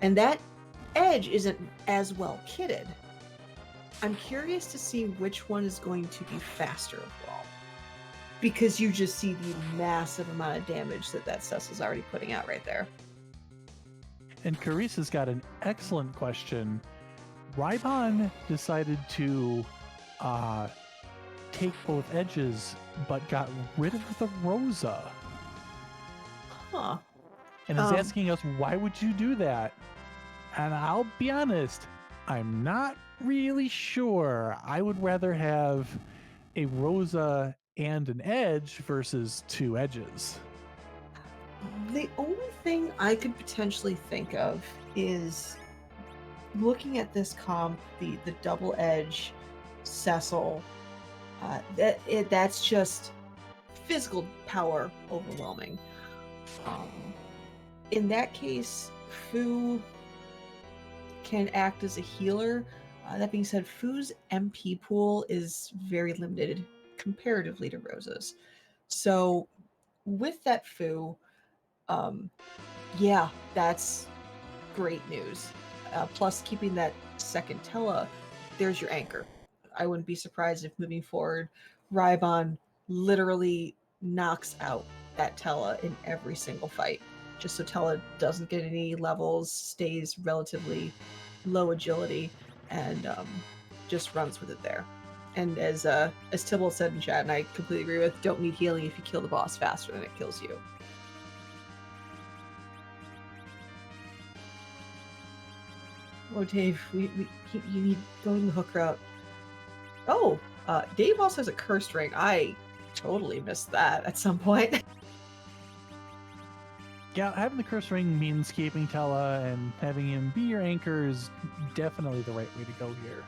and that edge isn't as well kitted. I'm curious to see which one is going to be faster overall, because you just see the massive amount of damage that Cecil's already putting out right there. And Carisa's got an excellent question. Rybon decided to take both edges, but got rid of the Rosa. Huh. And is asking us, why would you do that? And I'll be honest, I'm not really sure. I would rather have a Rosa and an edge versus two edges. The only thing I could potentially think of is looking at this comp, the double edge Cecil. That's just physical power overwhelming. In that case, Fu can act as a healer. That being said, Fu's MP pool is very limited comparatively to Rosa's. So with that Fu, yeah, that's great news. Plus, keeping that second Tela, there's your anchor. I wouldn't be surprised if moving forward, Rybon literally knocks out that Tela in every single fight, just so Tela doesn't get any levels, stays relatively low agility, and just runs with it there. And as Tybalt said in chat, and I completely agree with, don't need healing if you kill the boss faster than it kills you. Oh, Dave, you need going the hook route. Oh, Dave also has a cursed ring. I totally missed that at some point. Yeah, having the curse ring means keeping Tela, and having him be your anchor is definitely the right way to go here.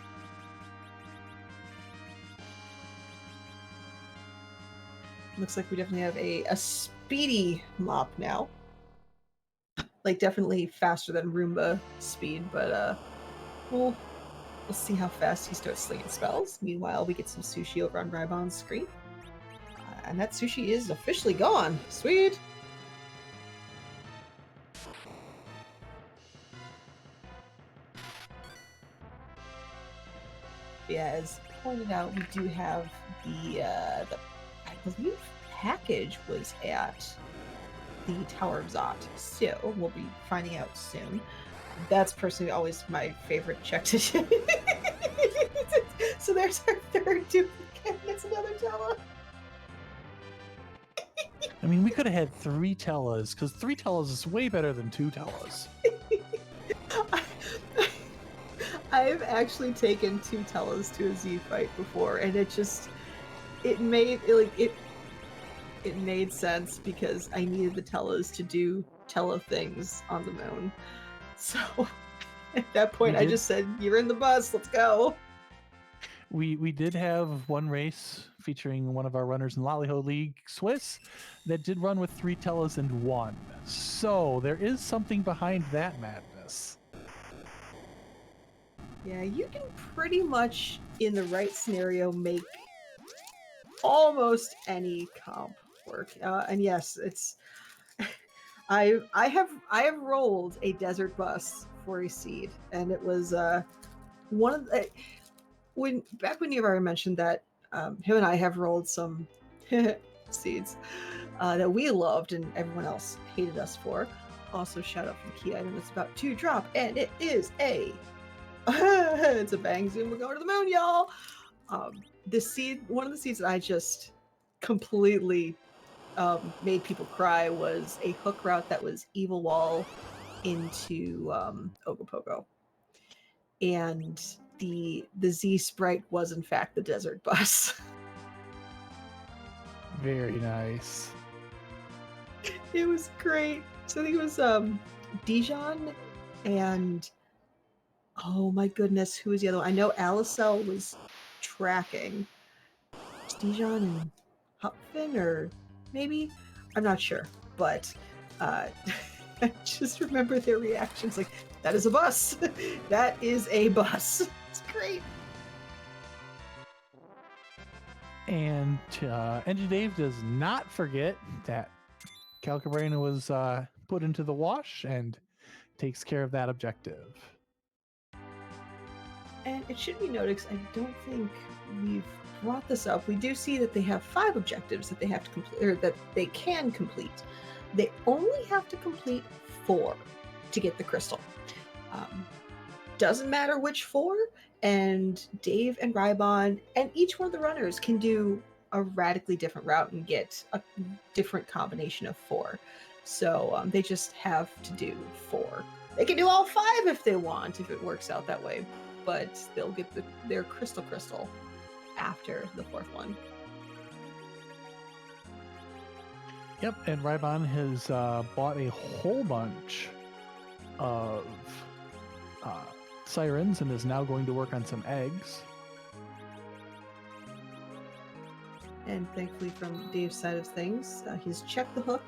Looks like we definitely have a speedy mop now. Like, definitely faster than Roomba speed, but we'll see how fast he starts slinging spells. Meanwhile, we get some sushi over on Rybon's screen. And that sushi is officially gone. Sweet! Yeah, as pointed out, we do have the I believe package was at the Tower of Zot, so we'll be finding out soon. That's personally always my favorite check to do. So there's our third duplicate. It's another Tela. I mean, we could have had 3 Telas, because 3 Telas is way better than 2 Telas. I've actually taken 2 Telas to a Z fight before, and it made sense because I needed the Telas to do Tela things on the moon. So at that point, I just said, "You're in the bus. Let's go." We did have one race featuring one of our runners in Lollyho League, Swiss, that did run with 3 Telas and won. So there is something behind that madness. Yeah, you can pretty much, in the right scenario, make almost any comp work. And yes, it's I have rolled a desert bus for a seed, and it was one of the, when Nevar mentioned that him and I have rolled some seeds that we loved and everyone else hated us for. Also, shout out for the key item that's about to drop, and it is a it's a bang zoom. We're going to the moon, y'all. The seed, one of the seeds that I just completely made people cry was a hook route that was Evil Wall into Ogopogo, and the Z sprite was in fact the desert bus. Very nice. It was great. So I think it was Dijon and oh my goodness, who was the other one? I know Alicel was tracking. Was Dijon and Hupfin, or maybe? I'm not sure. But I just remember their reactions like, that is a bus. That is a bus. It's great. And Engine Dave does not forget that Calcabrina was put into the wash and takes care of that objective. And it should be noted, because I don't think we've brought this up. We do see that they have 5 objectives that they have to complete, or that they can complete. They only have to complete 4 to get the crystal. Doesn't matter which 4, and Dave and Rybon and each one of the runners can do a radically different route and get a different combination of 4. So they just have to do 4. They can do all 5 if they want, if it works out that way, but they'll get their crystal after the 4th one. Yep, and Rybon has bought a whole bunch of sirens and is now going to work on some eggs. And thankfully, from Dave's side of things, he's checked the hook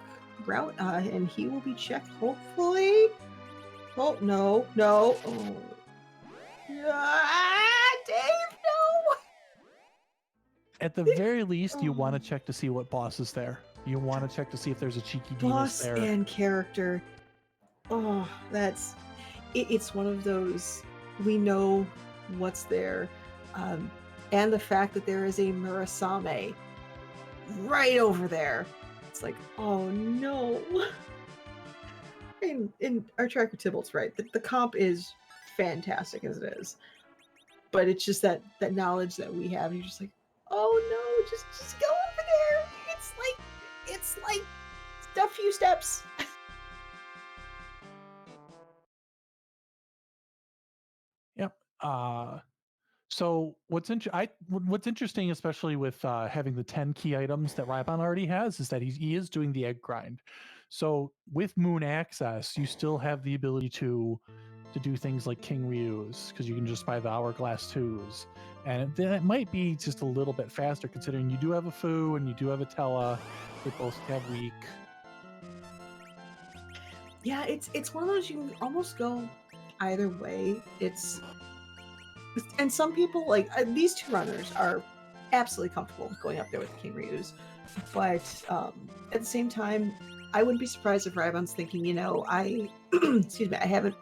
route, and he will be checked, hopefully. Oh, no. Oh. Dave, no! At the very least, you want to check to see what boss is there. You want to check to see if there's a cheeky Demus there. Boss and character. Oh, it's one of those, we know what's there. And the fact that there is a Murasame right over there. It's like, oh no. And our tracker Tybalt's right. The comp is fantastic as it is. But it's just that knowledge that we have. You're just like, oh no, just go over there. It's like a few steps. Yep. So what's interesting, especially with having the 10 key items that Rybon already has, is that he is doing the egg grind. So with Moon Access, you still have the ability to do things like King Ryu's, because you can just buy the Hourglass 2s. And that might be just a little bit faster, considering you do have a Fu and you do have a Tella. They both have weak. Yeah, it's one of those, you can almost go either way. And some people, like these 2 runners, are absolutely comfortable going up there with the King Ryu's. But at the same time, I wouldn't be surprised if Rybon's thinking, excuse me, I haven't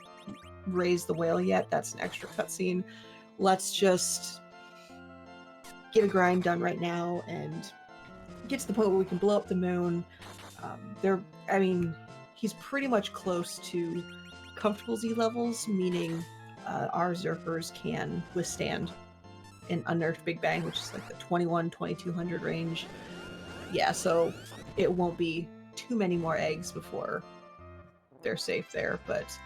raised the whale yet. That's an extra cutscene. Let's just get a grind done right now and get to the point where we can blow up the moon. He's pretty much close to comfortable Z levels, meaning our Zerkers can withstand an unnerved Big Bang, which is like the 2200 range. Yeah, so it won't be too many more eggs before they're safe there. But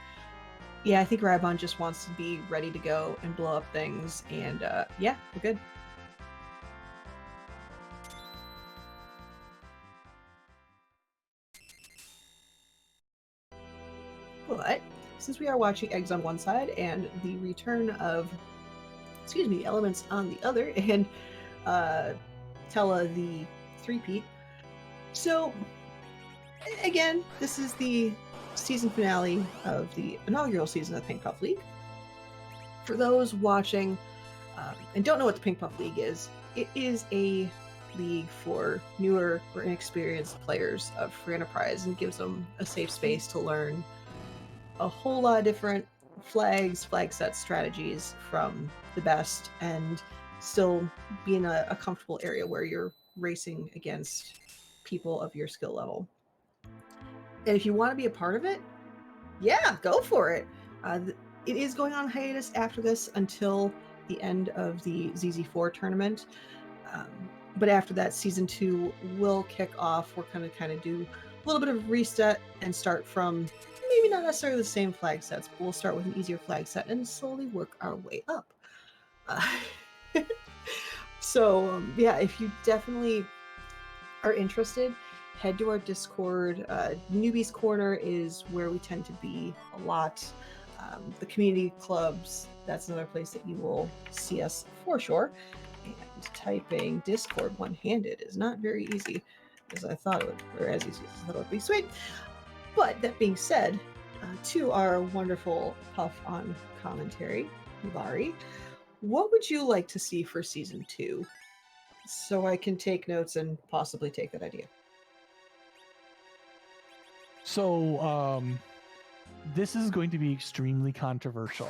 yeah, I think Rybon just wants to be ready to go and blow up things, and yeah, we're good. But since we are watching eggs on one side and the return of, elements on the other, and Tella the 3-peat. So again, this is the season finale of the inaugural season of the Pink Puff League. For those watching and don't know what the Pink Puff League is, it is a league for newer or inexperienced players of Free Enterprise, and gives them a safe space to learn a whole lot of different flag sets, strategies from the best, and still be in a comfortable area where you're racing against people of your skill level. And if you want to be a part of it, yeah, go for it. It is going on hiatus after this until the end of the ZZ4 tournament. But after that, season 2 will kick off. We're going to kind of do a little bit of reset and start from maybe not necessarily the same flag sets, but we'll start with an easier flag set and slowly work our way up. So, yeah, if you definitely are interested, head to our Discord. Newbies Corner is where we tend to be a lot. The community clubs, that's another place that you will see us for sure. And typing Discord one-handed is not very easy, as I thought it would, or as easy as I thought it would be. Sweet. But that being said, to our wonderful Puff on commentary, Bari, what would you like to see for season 2? So I can take notes and possibly take that idea. So, this is going to be extremely controversial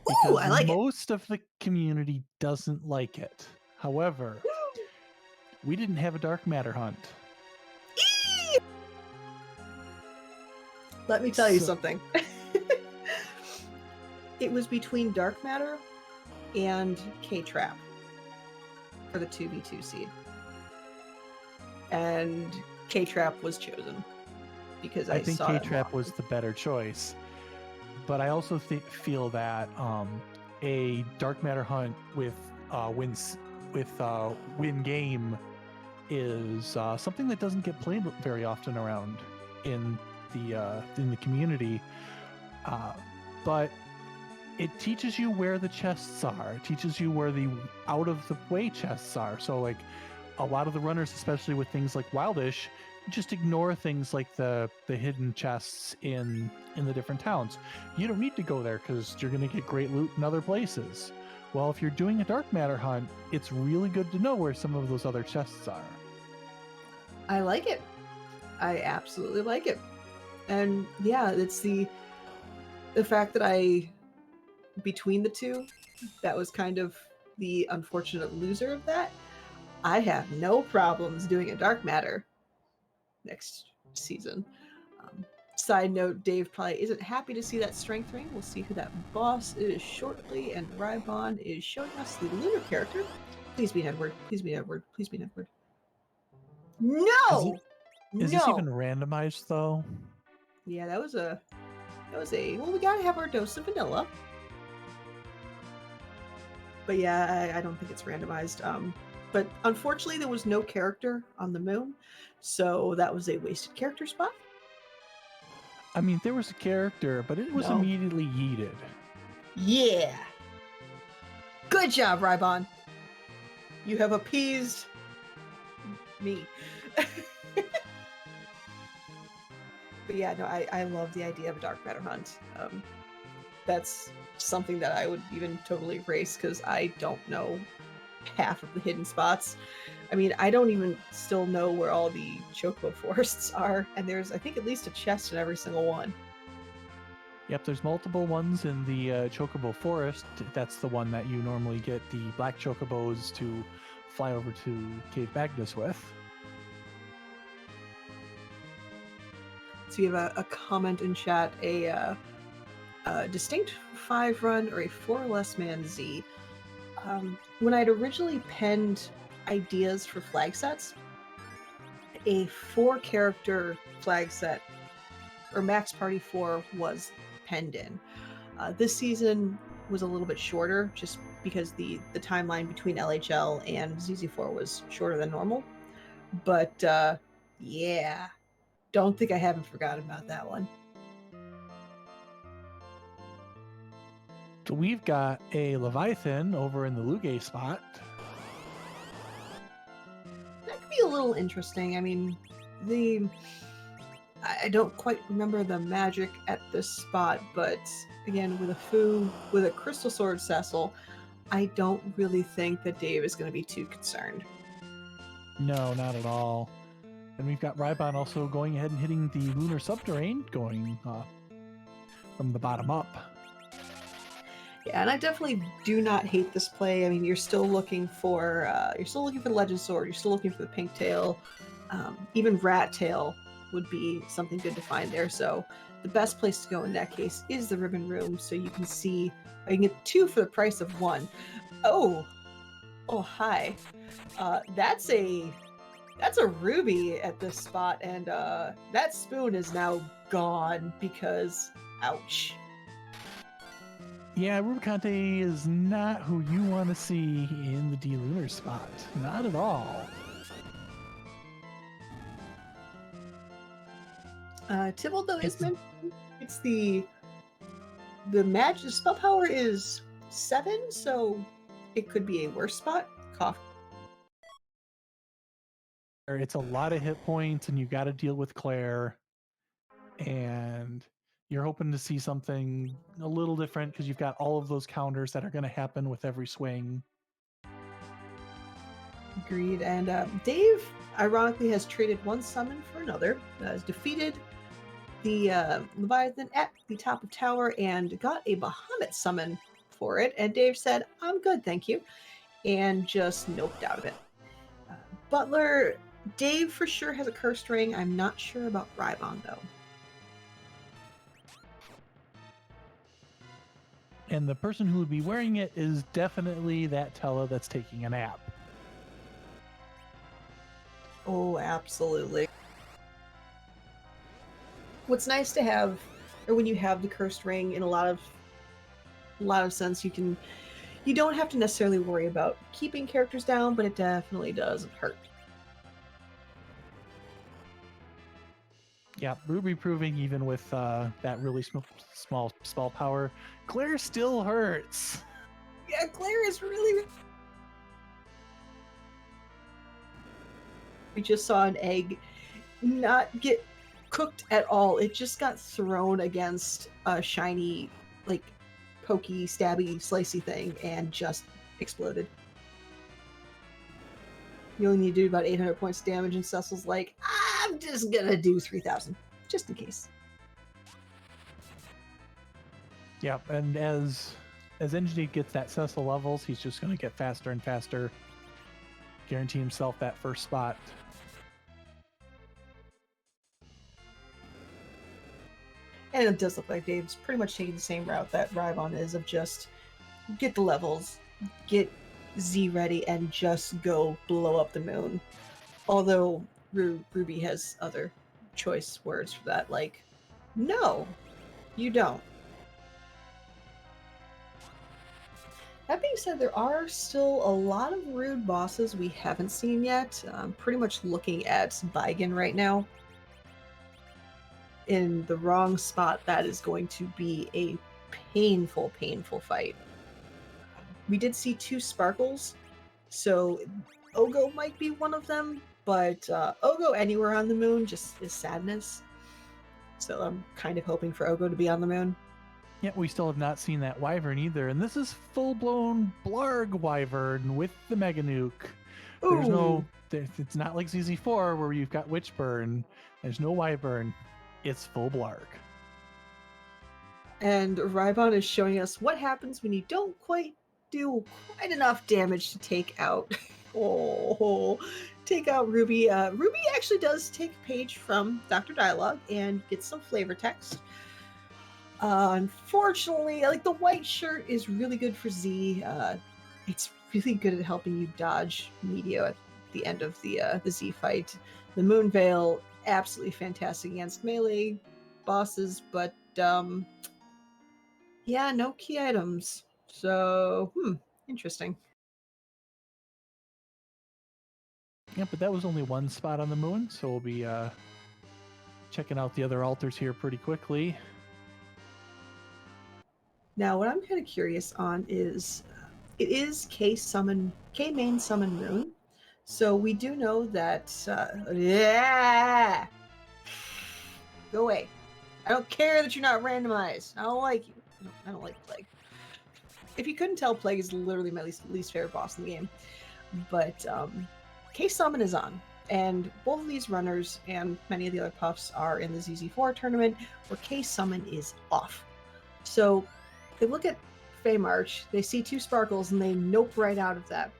Ooh, because I like it. most of the community doesn't like it. However, we didn't have a dark matter hunt. Let me tell you something. It was between dark matter and K-Trap for the 2v2 seed. And K-Trap was chosen because I think saw K-Trap was the better choice. But I also feel that a dark matter hunt with win game is something that doesn't get played very often around in the community. But it teaches you where the chests are. It teaches you where the out of the way chests are. So like a lot of the runners, especially with things like Wildish, just ignore things like the hidden chests in the different towns. You don't need to go there because you're going to get great loot in other places. Well, if you're doing a dark matter hunt, it's really good to know where some of those other chests are. I like it. I absolutely like it. And yeah, it's the fact that between the two, that was kind of the unfortunate loser of that. I have no problems doing a dark matter next season. Side note, Dave probably isn't happy to see that strength ring. We'll see who that boss is shortly, and Rybon is showing us the lunar character. Please be an Edward. Please be an Edward. Please be an Edward. No! Is this even randomized though? Yeah, that was a well, we gotta have our dose of vanilla. But yeah, I don't think it's randomized. But unfortunately, there was no character on the moon, so that was a wasted character spot. I mean, there was a character, but it was immediately yeeted. Yeah. Good job, Rybon. You have appeased me. But yeah, no, I love the idea of a dark matter hunt. That's something that I would even totally erase because I don't know half of the hidden spots. I mean, I don't even still know where all the chocobo forests are, and there's, I think, at least a chest in every single one. Yep, there's multiple ones in the chocobo forest. That's the one that you normally get the black chocobos to fly over to Cave Magnus with. So you have a comment in chat, a distinct 5 run or a 4 or less man Z. When I'd originally penned ideas for flag sets, a 4 character flag set or max party 4 was penned in. This season was a little bit shorter just because the timeline between LHL and ZZ4 was shorter than normal. But yeah, don't think I haven't forgotten about that one. So we've got a Leviathan over in the Luge spot. That could be a little interesting. I mean, I don't quite remember the magic at this spot, but again, with a Crystal Sword Cecil, I don't really think that Dave is going to be too concerned. No, not at all. And we've got Rybon also going ahead and hitting the Lunar Subterrane, going from the bottom up. Yeah, and I definitely do not hate this play. I mean, you're still looking for the Legend Sword, you're still looking for the Pink Tail, even Rat Tail would be something good to find there. So the best place to go in that case is the Ribbon Room, so you can see you can get two for the price of one. Oh, oh hi. That's a ruby at this spot, and that spoon is now gone because ouch. Yeah, Rubicante is not who you want to see in the D-Lunar spot. Not at all. Tybalt though is It's mentioned. It's the magic spell power is 7, so it could be a worse spot. Cough. it's a lot of hit points, and you got to deal with Claire, and you're hoping to see something a little different because you've got all of those counters that are going to happen with every swing. Agreed. And Dave, ironically, has traded one summon for another. Has defeated the Leviathan at the top of tower and got a Bahamut summon for it. And Dave said, "I'm good, thank you," and just noped out of it. Butler, Dave for sure has a cursed ring. I'm not sure about Rybon though. And the person who would be wearing it is definitely that Tella that's taking a nap. Oh, absolutely. What's nice to have, or when you have the cursed ring, in a lot of sense, you don't have to necessarily worry about keeping characters down, but it definitely doesn't hurt. Yeah, Ruby proving even with that really small spell power, Claire still hurts. Yeah, Claire is really. We just saw an egg not get cooked at all. It just got thrown against a shiny, like, pokey, stabby, slicey thing and just exploded. You only need to do about 800 points of damage, and Cecil's like, "I'm just gonna do 3,000, just in case." Yeah, and as NG gets that Cecil levels, he's just going to get faster and faster, guarantee himself that first spot. And it does look like Dave's pretty much taking the same route that Rybon is, of just get the levels, get Z ready, and just go blow up the moon. Although Ruby has other choice words for that, like, no, you don't. That being said, there are still a lot of rude bosses we haven't seen yet. I'm pretty much looking at Baigen right now. In the wrong spot, that is going to be a painful, painful fight. We did see 2 sparkles, so Ogo might be one of them, but Ogo anywhere on the moon just is sadness. So I'm kind of hoping for Ogo to be on the moon. Yeah, we still have not seen that Wyvern either, and this is full-blown Blarg Wyvern with the Mega Nuke. It's not like ZZ4 where you've got Witchburn. There's no Wyvern. It's full Blarg. And Rybon is showing us what happens when you don't do quite enough damage to take out take out Ruby. Ruby actually does take a page from Dr. Dialogue and gets some flavor text. Unfortunately, like, the white shirt is really good for Z. It's really good at helping you dodge Meteor at the end of the Z fight. The Moon Veil, absolutely fantastic against melee bosses, but yeah, no key items. So, interesting. Yeah, but that was only one spot on the moon, so we'll be checking out the other altars here pretty quickly. Now, what I'm kind of curious on is it is K main summon moon. So we do know that yeah, go away. I don't care that you're not randomized. I don't like you. I don't like Plague. If you couldn't tell, Plague is literally my least favorite boss in the game. But K Summon is on. And both of these runners and many of the other puffs are in the ZZ4 tournament where K Summon is off. So they look at Fey March. They see two sparkles and they nope right out of that.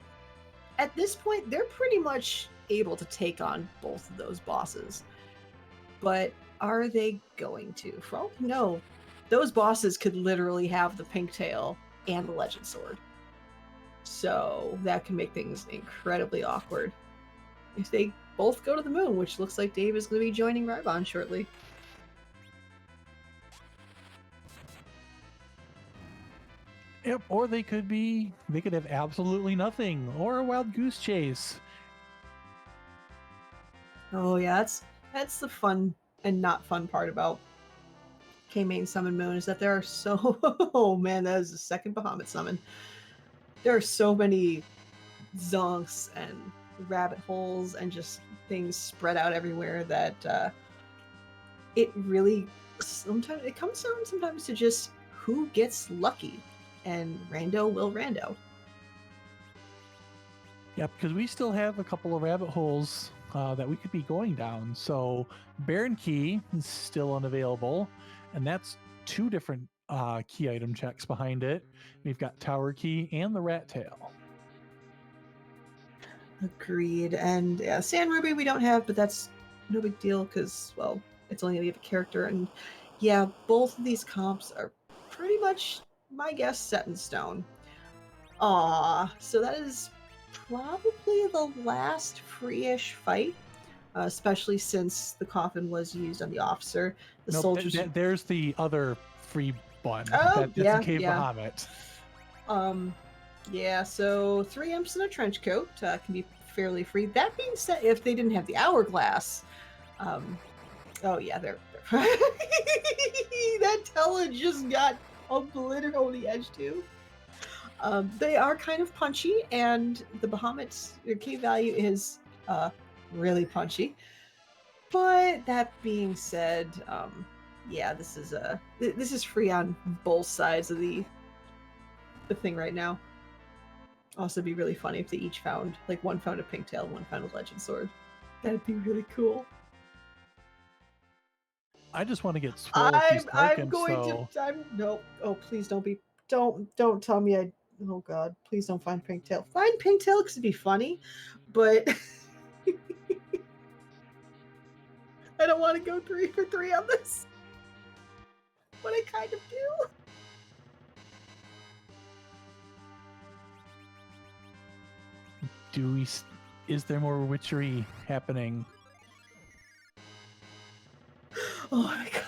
At this point, they're pretty much able to take on both of those bosses. But are they going to? For all we know, those bosses could literally have the pink tail and the legend sword. So that can make things incredibly awkward. If they both go to the moon, which looks like Dave is going to be joining Rybon shortly. Yep, or they could have absolutely nothing, or a wild goose chase. Oh yeah, that's the fun and not fun part about K-Main Summon Moon is that there are so oh man, that is the second Bahamut summon. There are so many zonks and rabbit holes and just things spread out everywhere that it really sometimes it comes down sometimes to just who gets lucky, and rando will rando. Yep, because we still have a couple of rabbit holes that we could be going down. So Baron Key is still unavailable, and that's two different key item checks behind it. We've got Tower Key and the Rat Tail. Agreed. And yeah, Sand Ruby we don't have, but that's no big deal because, well, it's only going to give a character. And yeah, both of these comps are pretty much, my guess, set in stone. So that is probably the last free-ish fight, especially since the coffin was used on the officer. The soldiers. There's the other free one. Oh, That's in Cave Bahamut. Yeah, so 3 imps in a trench coat can be fairly free. That being said, if they didn't have the hourglass, oh yeah, they're that Tella just got obliterated on the edge too. They are kind of punchy, and the Bahamut's key value is really punchy. But that being said, yeah, this is free on both sides of the thing right now. Also, it'd be really funny if they each found, like, one found a pink tail, one found a legend sword. That'd be really cool. I just want to get swole with these tokens, no. Oh, please don't tell me oh god, please don't find pink tail. Find pink tail because it'd be funny, but I don't want to go 3 for 3 on this. But I kind of do. Is there more witchery happening? Oh my god.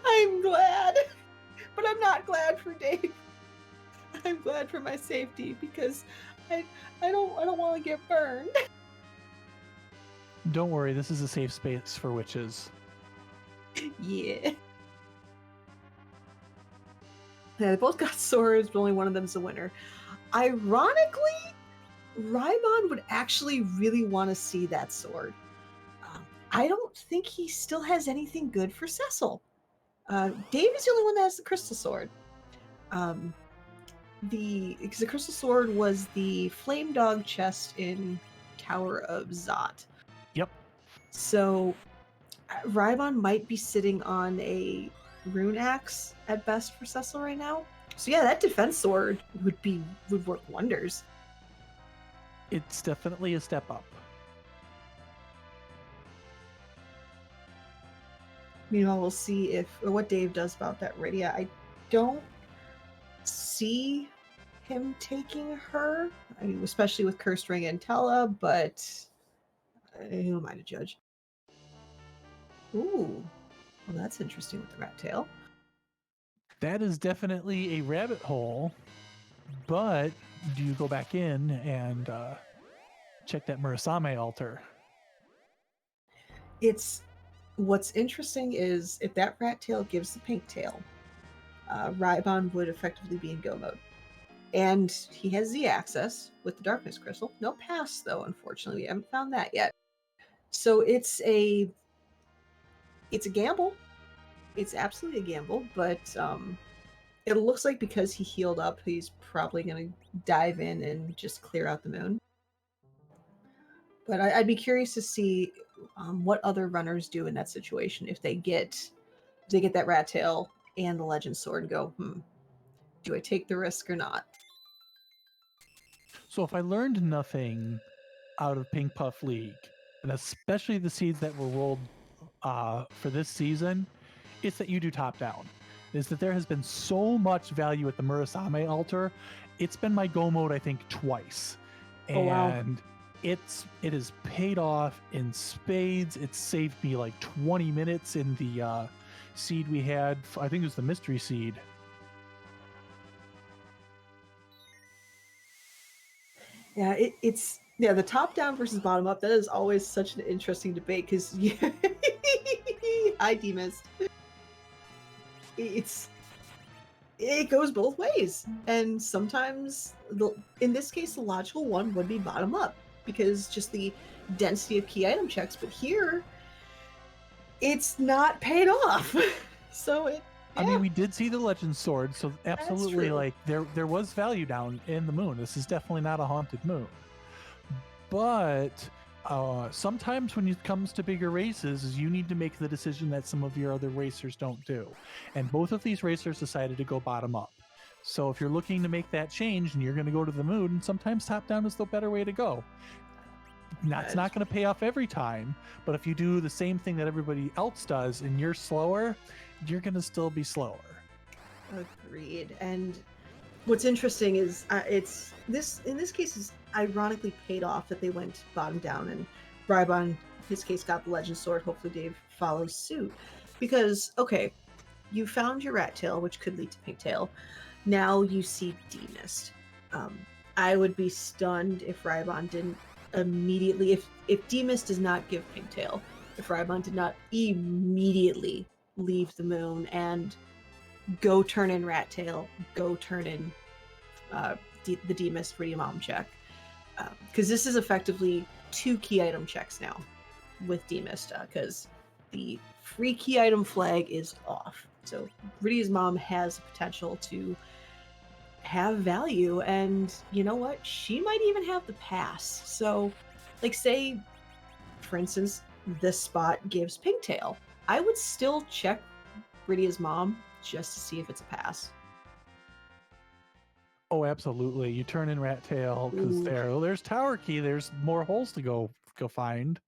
I'm glad. But I'm not glad for Dave. I'm glad for my safety because I don't want to get burned. Don't worry, this is a safe space for witches. Yeah. Yeah, they both got swords, but only one of them's the winner. Ironically, Rybon would actually really want to see that sword. I don't think he still has anything good for Cecil. Dave is the only one that has the crystal sword. Because the crystal sword was the flame dog chest in Tower of Zot. Yep. So Rybon might be sitting on a rune axe at best for Cecil right now. So yeah, that defense sword would work wonders. It's definitely a step up. Meanwhile, we'll see what Dave does about that Rydia. I don't see him taking her, especially with Cursed Ring and Tella, but who am I to judge? Ooh, well, that's interesting with the rat tail. That is definitely a rabbit hole, but do you go back in and check that Murasame altar? What's interesting is if that rat tail gives the pink tail, Rybon would effectively be in go mode. And he has Z access with the darkness crystal. No pass though, unfortunately. We haven't found that yet. So it's a gamble. It's absolutely a gamble, but it looks like because he healed up, he's probably going to dive in and just clear out the moon. But I'd be curious to see what other runners do in that situation if they get they get that rat tail and the legend sword and go, do I take the risk or not? So if I learned nothing out of Pink Puff League, and especially the seeds that were rolled for this season, it's that you do top down. Is that there has been so much value at the Murasame altar. It's been my go mode, I think, twice. Oh, wow. And it has paid off in spades. It's saved me like 20 minutes in the seed we had. I think it was the mystery seed. Yeah, it's the top down versus bottom up. That is always such an interesting debate because I demist. It goes both ways, and sometimes in this case the logical one would be bottom up because just the density of key item checks. But here, it's not paid off, so it. Yeah. I mean, we did see the legend sword, so absolutely, like there was value down in the moon. This is definitely not a haunted moon, but sometimes when it comes to bigger races, you need to make the decision that some of your other racers don't do, and both of these racers decided to go bottom up. So if you're looking to make that change and you're going to go to the moon, sometimes top down is the better way to go. That's not going to pay off every time, but if you do the same thing that everybody else does and you're slower, you're going to still be slower. Agreed. And what's interesting is it's this in this case is ironically paid off that they went bottom down, and Rybon, in his case, got the legend sword. Hopefully Dave follows suit, because okay, you found your rat tail, which could lead to pink tail. Now you see demist. I would be stunned if Rybon didn't immediately, if demist does not give pink tail, if Rybon did not immediately leave the moon and go turn in rat tail, go turn in the demist Ridimom check, because this is effectively 2 key item checks now with demist, because the free key item flag is off. So Ridimom has the potential to have value, and you know what? She might even have the pass. So, like, say, for instance, this spot gives pigtail. I would still check Rydia's mom just to see if it's a pass. Oh, absolutely. You turn in rat tail because there's tower key. There's more holes to go find.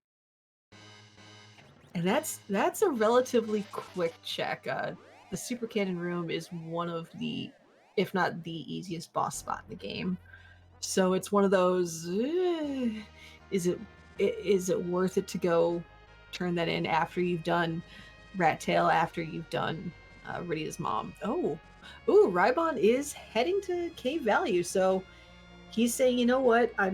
And that's a relatively quick check. The Super Cannon Room is one of the, if not the easiest boss spot in the game. So it's one of those. Is it worth it to go turn that in after you've done rat tail, after you've done Rydia's mom? Rybon is heading to cave value, so he's saying, you know what, I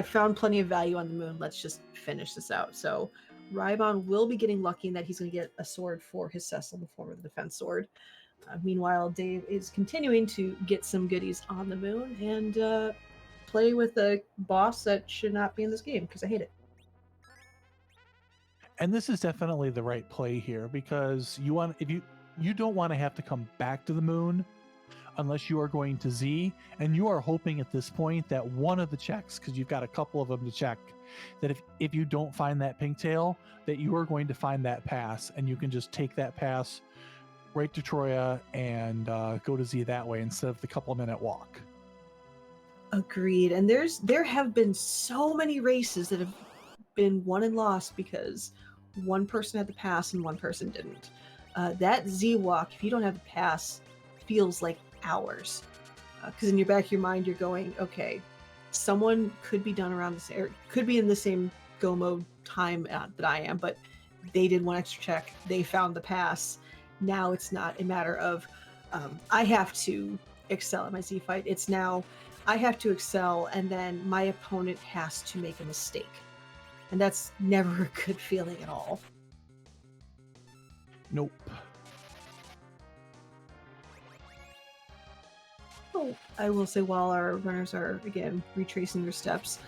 found plenty of value on the moon. Let's just finish this out. So Rybon will be getting lucky in that he's going to get a sword for his Cecil in the form of the defense sword. Meanwhile, Dave is continuing to get some goodies on the moon and play with a boss that should not be in this game, because I hate it. And this is definitely the right play here, because you don't want to have to come back to the moon unless you are going to Z, and you are hoping at this point that one of the checks, because you've got a couple of them to check, that if you don't find that pigtail, that you are going to find that pass, and you can just take that pass right to Troya and go to Z that way instead of the couple-minute walk. Agreed. And there have been so many races that have been won and lost because one person had the pass and one person didn't. That Z walk, if you don't have the pass, feels like hours, because in your back of your mind you're going, okay, someone could be done around this, or could be in the same go mode time that I am, but they did one extra check, they found the pass. Now it's not a matter of I have to excel at my Z fight. It's now I have to excel, and then my opponent has to make a mistake, and that's never a good feeling at all. Nope. Oh, I will say, while our runners are, again, retracing their steps,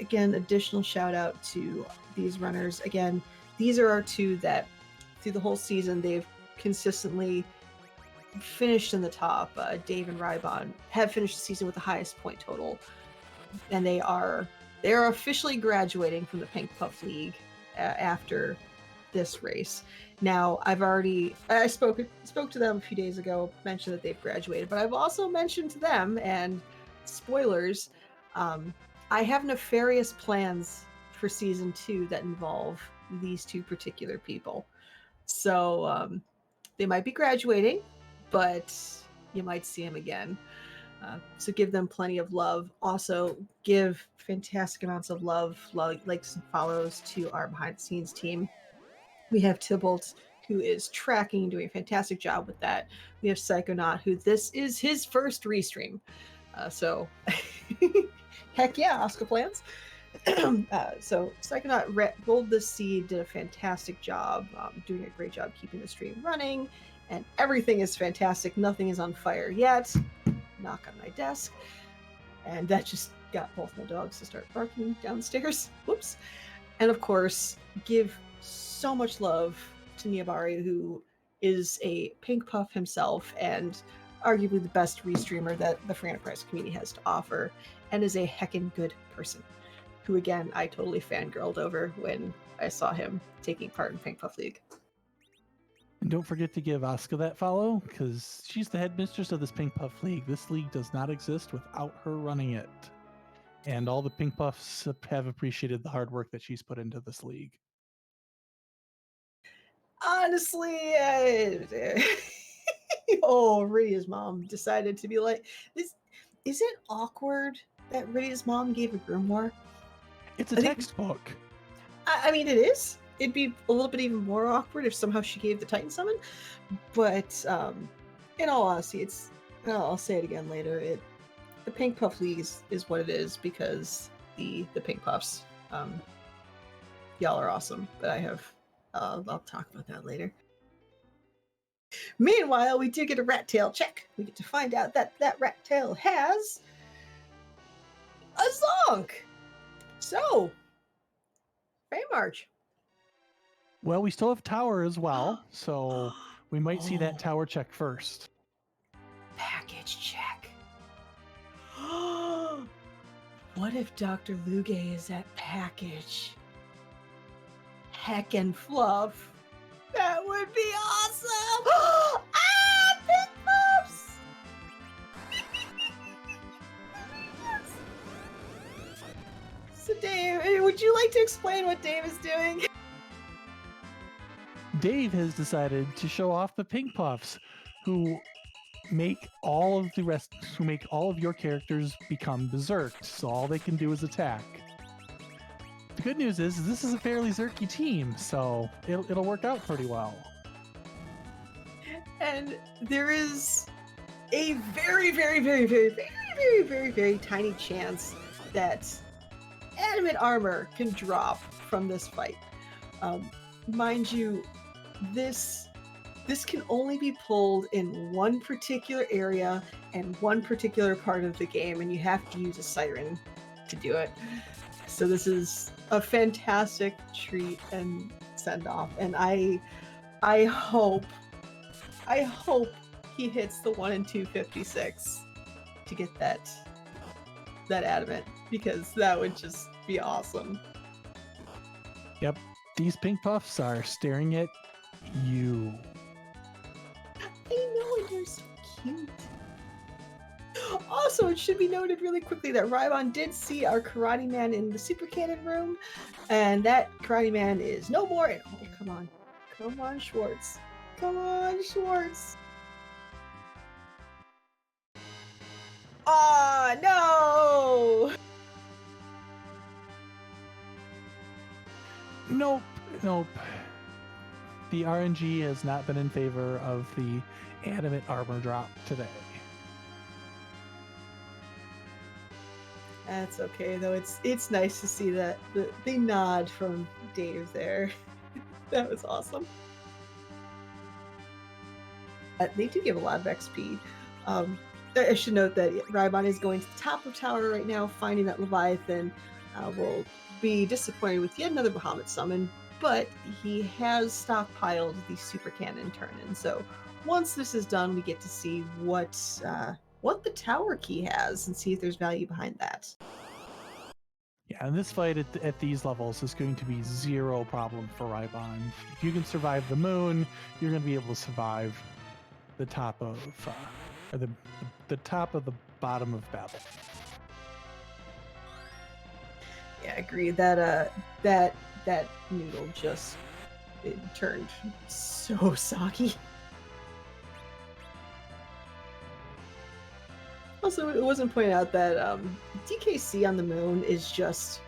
again, additional shout out to these runners. Again, these are our 2 that through the whole season they've consistently finished in the top. Dave and Rybon have finished the season with the highest point total, and they are officially graduating from the Pink Puff League after this race. Now, I spoke to them a few days ago, mentioned that they've graduated, but I've also mentioned to them, and spoilers, I have nefarious plans for season 2 that involve these two particular people. So they might be graduating, but you might see them again. So give them plenty of love. Also, give fantastic amounts of love, likes, and follows to our behind the scenes team. We have Tybalt, who is tracking and doing a fantastic job with that. We have Psychonaut, who this is his first restream. So, heck yeah, Oscar plans. So Psychonaut rolled the seed, did a fantastic job, doing a great job keeping the stream running, and everything is fantastic. Nothing is on fire yet. Knock on my desk, and that just got both my dogs to start barking downstairs. Whoops. And of course, give so much love to Niabari, who is a pink puff himself and arguably the best restreamer that the free enterprise community has to offer, and is a heckin' good person. Who again I totally fangirled over when I saw him taking part in Pink Puff League. And don't forget to give Asuka that follow, because she's the headmistress of this Pink Puff League. This league does not exist without her running it. And all the Pink Puffs have appreciated the hard work that she's put into this league. Honestly, oh, Rydia's mom decided to be like, this. Is it awkward that Rydia's mom gave a grimoire? It's a textbook. I mean, it is. It'd be a little bit even more awkward if somehow she gave the Titan Summon. But in all honesty, I'll say it again later. The Pink Puff League is what it is because the Pink Puffs. Y'all are awesome, but I'll talk about that later. Meanwhile, we do get a rat tail check. We get to find out that rat tail has a zonk. So, Feymarch. Well, we still have tower as well, so we might see that tower check first. Package check. What if Dr. Luge is that package? Heck and fluff. That would be awesome! Ah, Pink Puffs! So Dave, would you like to explain what Dave is doing? Dave has decided to show off the Pink Puffs, who make all of your characters become berserked, so all they can do is attack. The good news is this is a fairly zerky team, so it'll work out pretty well. And there is a very, very, very, very, very, very, very, very tiny chance that animate armor can drop from this fight. Mind you, this can only be pulled in one particular area and one particular part of the game, and you have to use a Siren to do it. So this is a fantastic treat and send off, and I hope he hits the 1 in 256 to get that adamant, because that would just be awesome. Yep, these Pink Puffs are staring at you. I know, and they're so cute. Also, it should be noted really quickly that Rybon did see our Karate Man in the Super Cannon room, and that Karate Man is no more. Oh, come on, Schwartz. Come on, Schwartz. Oh, no! Nope. The RNG has not been in favor of the animate armor drop today. That's okay, though. It's nice to see that the nod from Dave there. That was awesome. They do give a lot of XP. I should note that Rybon is going to the top of tower right now, finding that Leviathan will be disappointed with yet another Bahamut summon, but he has stockpiled the Super Cannon turn-in. So once this is done, we get to see what the tower key has and see if there's value behind that. Yeah, and this fight at these levels is going to be zero problem for Rybon. If you can survive the moon, you're going to be able to survive the top of or the top of the bottom of battle. Yeah, I agree that that noodle just it turned so soggy. Also, it wasn't pointed out that DKC on the moon is just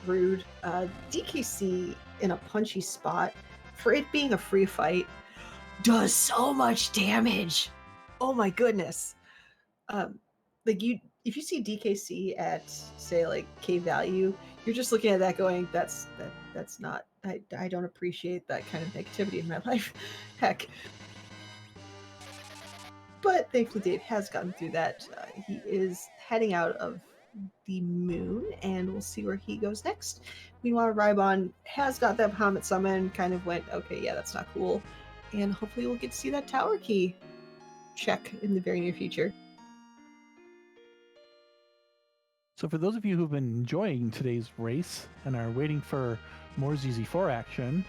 rude. DKC in a punchy spot, for it being a free fight, does so much damage. Oh my goodness. Like if you see DKC at say like K value, you're just looking at that going, that's not I don't appreciate that kind of negativity in my life. Heck. But thankfully Dave has gotten through that. He is heading out of the moon, and we'll see where he goes next. Meanwhile, Rybon has got that Bahamut summon, kind of went, okay, yeah, that's not cool. And hopefully we'll get to see that tower key check in the very near future. So for those of you who've been enjoying today's race and are waiting for more ZZ4 action,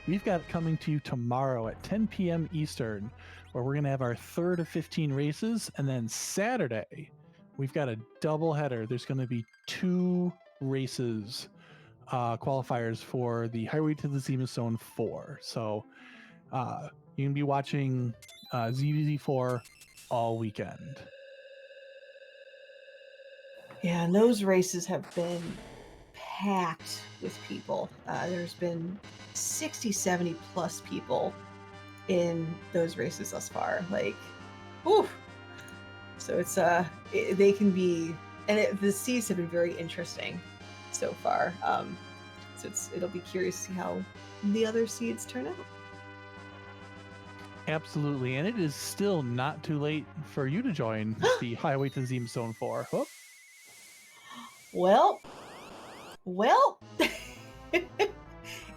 we've got coming to you tomorrow at 10 p.m. Eastern, where we're going to have our third of 15 races. And then Saturday, we've got a double header. There's going to be 2 races, qualifiers for the Highway to the Zeromus Zone 4. So you can be watching ZZ4 all weekend. Yeah, and those races have been packed with people. There's been 60, 70 plus people in those races thus far. Like, whew. So it's they can be, and the seeds have been very interesting so far. So it'll be curious to see how the other seeds turn out. Absolutely, and it is still not too late for you to join the Highway to Zeromus Zone 4. Oh. Well,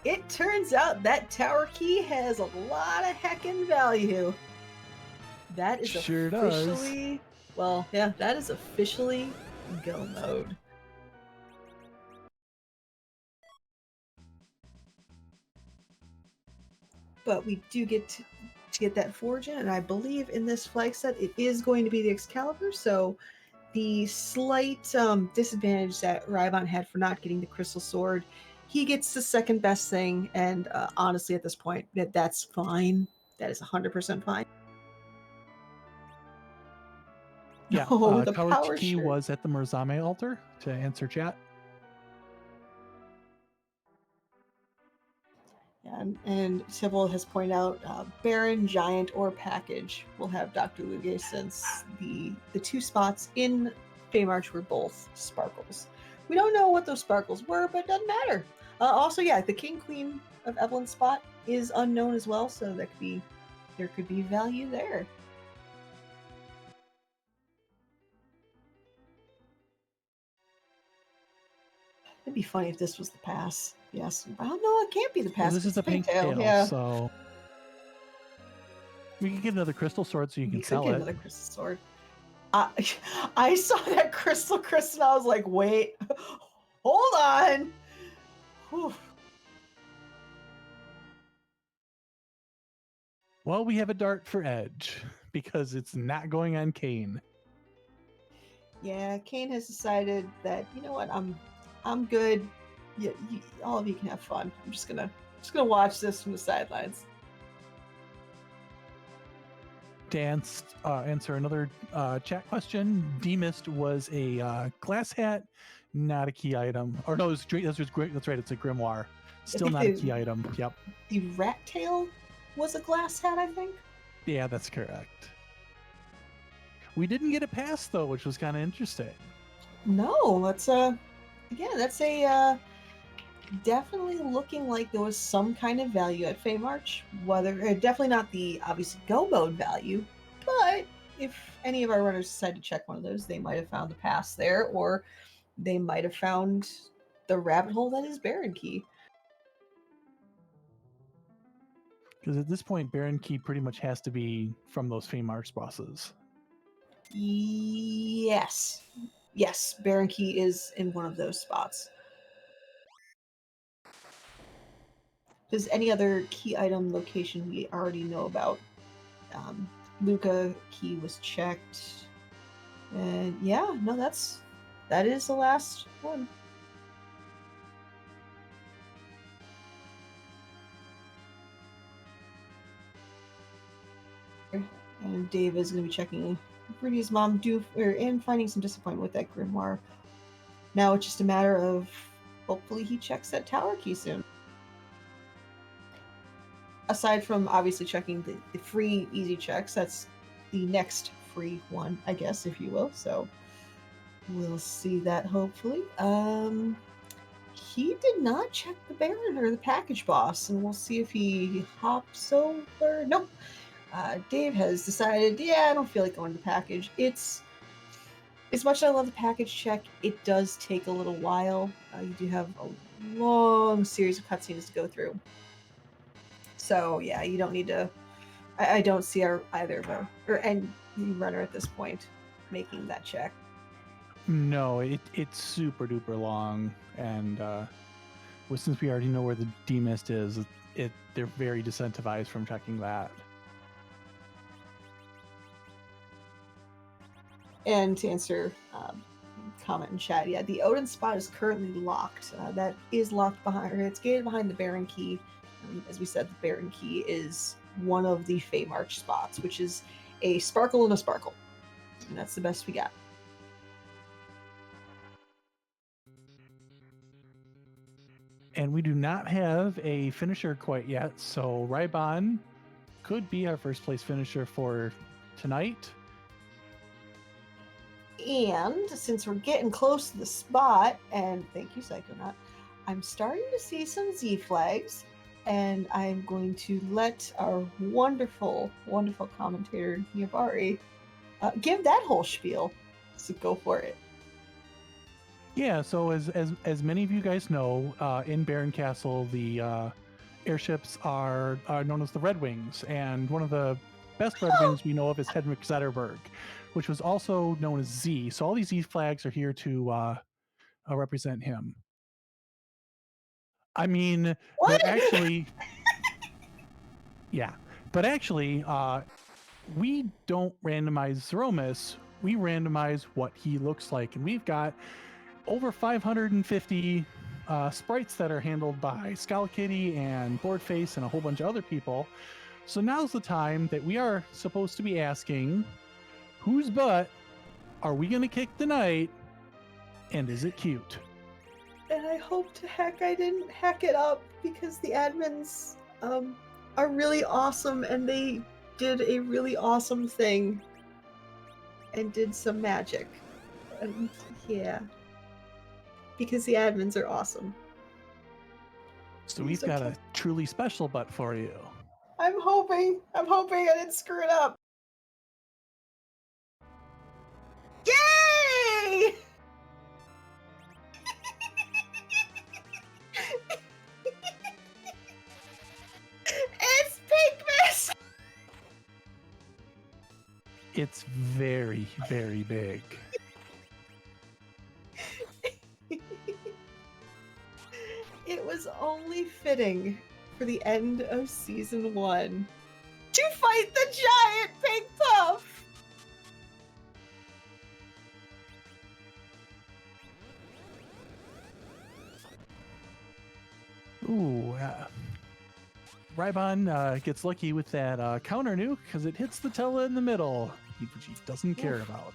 it turns out that tower key has a lot of heckin' value. That is Sure officially, well, yeah, that is officially go mode. But we do get to get that forge in, and I believe in this flag set it is going to be the Excalibur, so the slight disadvantage that Rybon had for not getting the Crystal Sword, he gets the second best thing, and honestly at this point, that's fine. That is 100% fine. Yeah, Oh, the Tower power Key shirt. was at the Murzame altar to answer chat. And Sybil has pointed out Baron, Giant, or Package will have Dr. Luge, since the 2 spots in Feymarch were both sparkles. We don't know what those sparkles were, but it doesn't matter. Also, yeah, the King Queen of Evelyn spot is unknown as well, so there could be value there. It'd be funny if this was the pass. Yes. Oh no, it can't be the pass. Well, this is It's a pink tail, yeah. so we can get another crystal sword so you can sell it. Another crystal sword. I saw that crystal and I was like, wait, hold on. Whew. Well, we have a dart for Edge because it's not going on Kane. Yeah, Kane has decided that, you know what, I'm good. All of you can have fun. I'm just gonna watch this from the sidelines. To answer another chat question, Demist was a glass hat, not a key item. Or no, that's right. It's a grimoire. Still not a key item. Yep. The rat tail was a glass hat, I think. Yeah, that's correct. We didn't get a pass though, which was kind of interesting. No, that's definitely looking like there was some kind of value at Feymarch. Whether definitely not the obvious go mode value, but if any of our runners decide to check one of those, they might have found the pass there, or they might have found the rabbit hole that is Baron Key. Because at this point, Baron Key pretty much has to be from those Feymarch bosses. Yes, Baron Key is in one of those spots. Does any other key item location we already know about? Luca key was checked. And yeah, no, that is the last one. And Dave is going to be checking Rudy's mom and finding some disappointment with that grimoire. Now it's just a matter of hopefully he checks that tower key soon. Aside from obviously checking the free easy checks, that's the next free one, I guess, if you will. So we'll see that hopefully. He did not check the Baron or the package boss, and we'll see if he hops over. Nope. Dave has decided, yeah, I don't feel like going to the package. It's as much as I love the package check, it does take a little while. You do have a long series of cutscenes to go through. So yeah, you don't need to. I don't see either of or any runner at this point making that check. No, it's super duper long, and since we already know where the demist is, they're very disincentivized from checking that. And to answer comment in chat, yeah, the Odin spot is currently locked. That is locked behind, or it's gated behind the Baron key. As we said, the Baron key is one of the Fey March spots, which is a sparkle and a sparkle. And that's the best we got. And we do not have a finisher quite yet, so Rybon could be our first place finisher for tonight. And since we're getting close to the spot, and thank you, Psychonaut, I'm starting to see some Z flags, and I'm going to let our wonderful, wonderful commentator, Yabari, give that whole spiel. So go for it. Yeah, so as many of you guys know, in Baron Castle, the airships are known as the Red Wings, and one of the best Red Wings we know of is Hedwig Zetterberg, which was also known as Z. So all these Z flags are here to represent him. I mean, What? they're actually, yeah, but actually, we don't randomize Zeromus. We randomize what he looks like, and we've got over 550 sprites that are handled by Skull Kitty and Boardface and a whole bunch of other people. So now's the time that we are supposed to be asking, whose butt are we going to kick tonight, and is it cute? And I hope to heck I didn't hack it up, because the admins are really awesome, and they did a really awesome thing and did some magic. And yeah. Because the admins are awesome. So we've got a truly special butt for you. I'm hoping I didn't screw it up. Yay! It's Pinkmas! It's very, very big. It was only fitting for the end of season 1 to fight the giant pink puff. Ooh, Rybon gets lucky with that counter nuke because it hits the Tella in the middle, which he doesn't care about.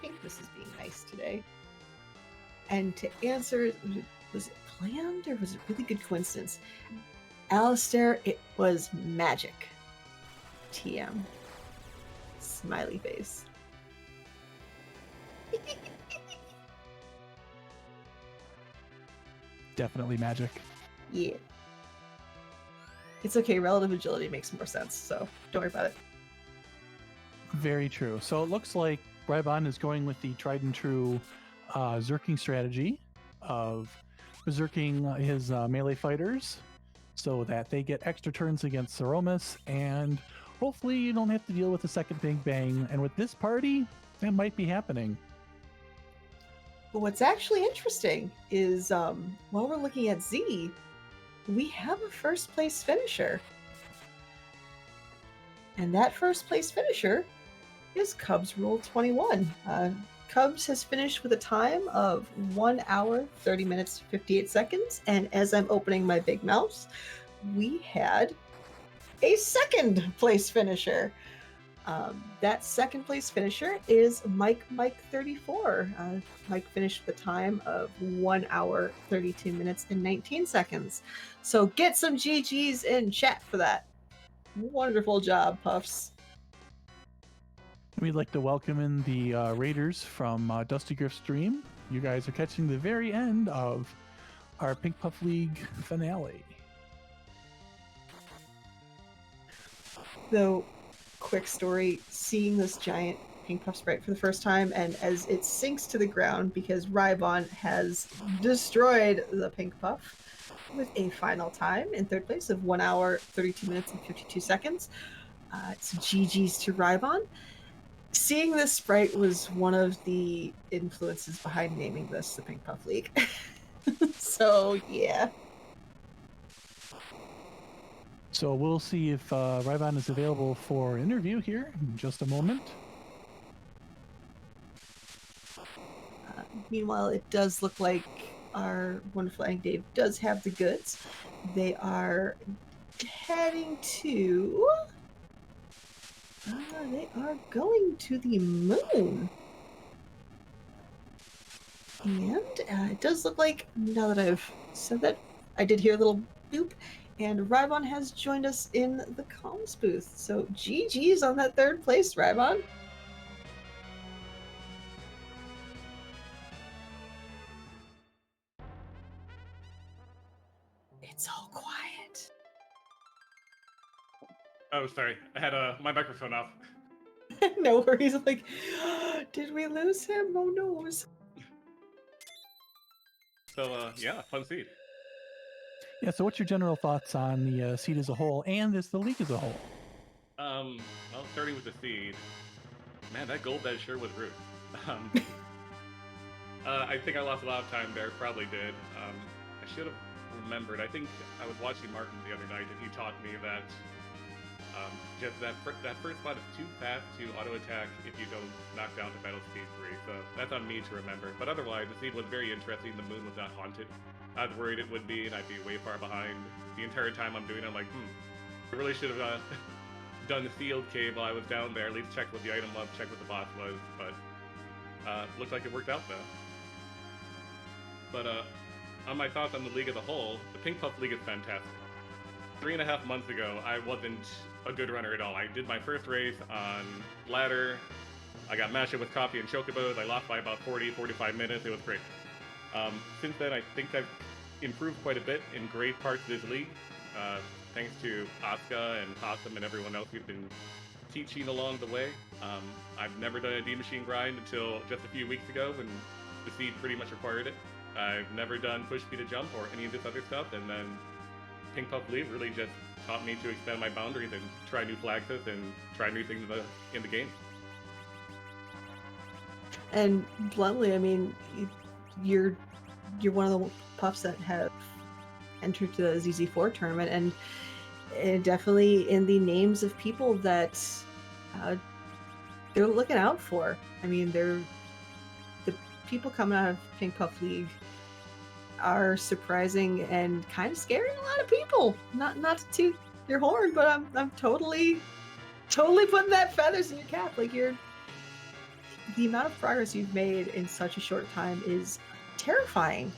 Pinkmas is being nice today. And to answer, was it planned or was it really good coincidence? Alistair, it was magic. TM. Smiley face. Definitely magic. Yeah. It's okay, relative agility makes more sense, so don't worry about it. Very true. So it looks like Rybon is going with the tried and true Zerking strategy of berserking his melee fighters so that they get extra turns against Zeromus, and hopefully you don't have to deal with the second Big Bang. And with this party, that might be happening. But what's actually interesting is while we're looking at Z, we have a first place finisher. And that first place finisher is Cubs Rule 21. Cubs has finished with a time of 1 hour, 30 minutes, 58 seconds. And as I'm opening my big mouse, we had a second place finisher. That second place finisher is Mike 34. Mike finished with a time of 1 hour, 32 minutes, and 19 seconds. So get some GGs in chat for that. Wonderful job, Puffs. We'd like to welcome in the Raiders from Dusty Griff's Stream. You guys are catching the very end of our Pink Puff League finale. Though, quick story, seeing this giant Pink Puff sprite for the first time, and as it sinks to the ground because Rybon has destroyed the Pink Puff with a final time in third place of 1 hour, 32 minutes, and 52 seconds. It's GG's to Rybon. Seeing this sprite was one of the influences behind naming this the Pink Puff League. So, yeah. So we'll see if Rybon is available for interview here in just a moment. Meanwhile, it does look like our wonderful Ang Dave does have the goods. They are heading to... they are going to the moon. And it does look like, now that I've said that, I did hear a little boop, and Rybon has joined us in the comms booth. So GG's on that third place, Rybon. It's all quiet. Oh, sorry. I had my microphone off. No worries. I'm like, did we lose him? Oh no. So, yeah, fun seed. Yeah, so what's your general thoughts on the seed as a whole and the league as a whole? Well, starting with the seed, man, that gold that sure was rude. I think I lost a lot of time there. Probably did. I should have remembered. I think I was watching Martin the other night, and he taught me that just that first spot is too fast to auto attack if you don't knock down to battle speed 3. So that's on me to remember. But otherwise, the seed was very interesting. The moon was not haunted. I was worried it would be, and I'd be way far behind. The entire time I'm doing it, I'm like, I really should have done the field cave while I was down there. At least check what the item was, check what the boss was. But looked like it worked out though. But on my thoughts on the league as a whole, the Pink Puff League is fantastic. 3.5 months ago, I wasn't a good runner at all. I did my first race on ladder. I got mashed up with coffee and chocobos. I lost by about 40-45 minutes. It was great. Since then, I think I've improved quite a bit in great parts of this league, thanks to Asuka and Possum and everyone else who's been teaching along the way. I've never done a D-Machine grind until just a few weeks ago when the seed pretty much required it. I've never done push speed to jump or any of this other stuff, and then Pink Puff League really just taught me to expand my boundaries and try new flagsets and try new things in the game. And bluntly, I mean, you're one of the puffs that have entered the ZZ4 tournament, and definitely in the names of people that they're looking out for. I mean, the people coming out of Pink Puff League are surprising and kind of scaring a lot of people. Not to toot your horn, but I'm totally putting that feathers in your cap. Like, the amount of progress you've made in such a short time is terrifying.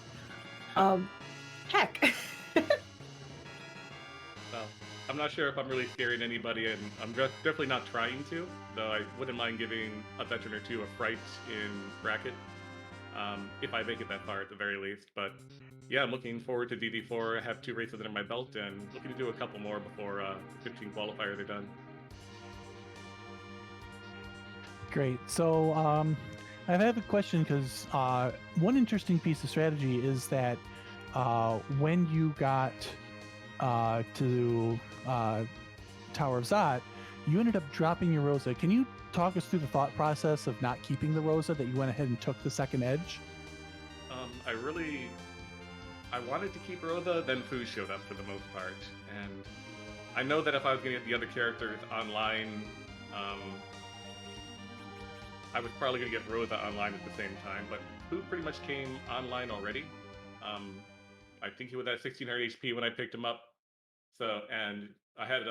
Heck. Well, I'm not sure if I'm really scaring anybody, and I'm definitely not trying to, though I wouldn't mind giving a veteran or two a fright in bracket, if I make it that far at the very least. But yeah, I'm looking forward to DD4. I have 2 races under my belt, and looking to do a couple more before 15 qualifiers are done. Great. So I have a question because one interesting piece of strategy is that when you got to Tower of Zot, you ended up dropping your Rosa. Can you talk us through the thought process of not keeping the Rosa, that you went ahead and took the second edge? I really I wanted to keep Rotha, then Fu showed up for the most part, and I know that if I was going to get the other characters online, I was probably going to get Rotha online at the same time, but Fu pretty much came online already. I think he was at 1600 HP when I picked him up, so, and I had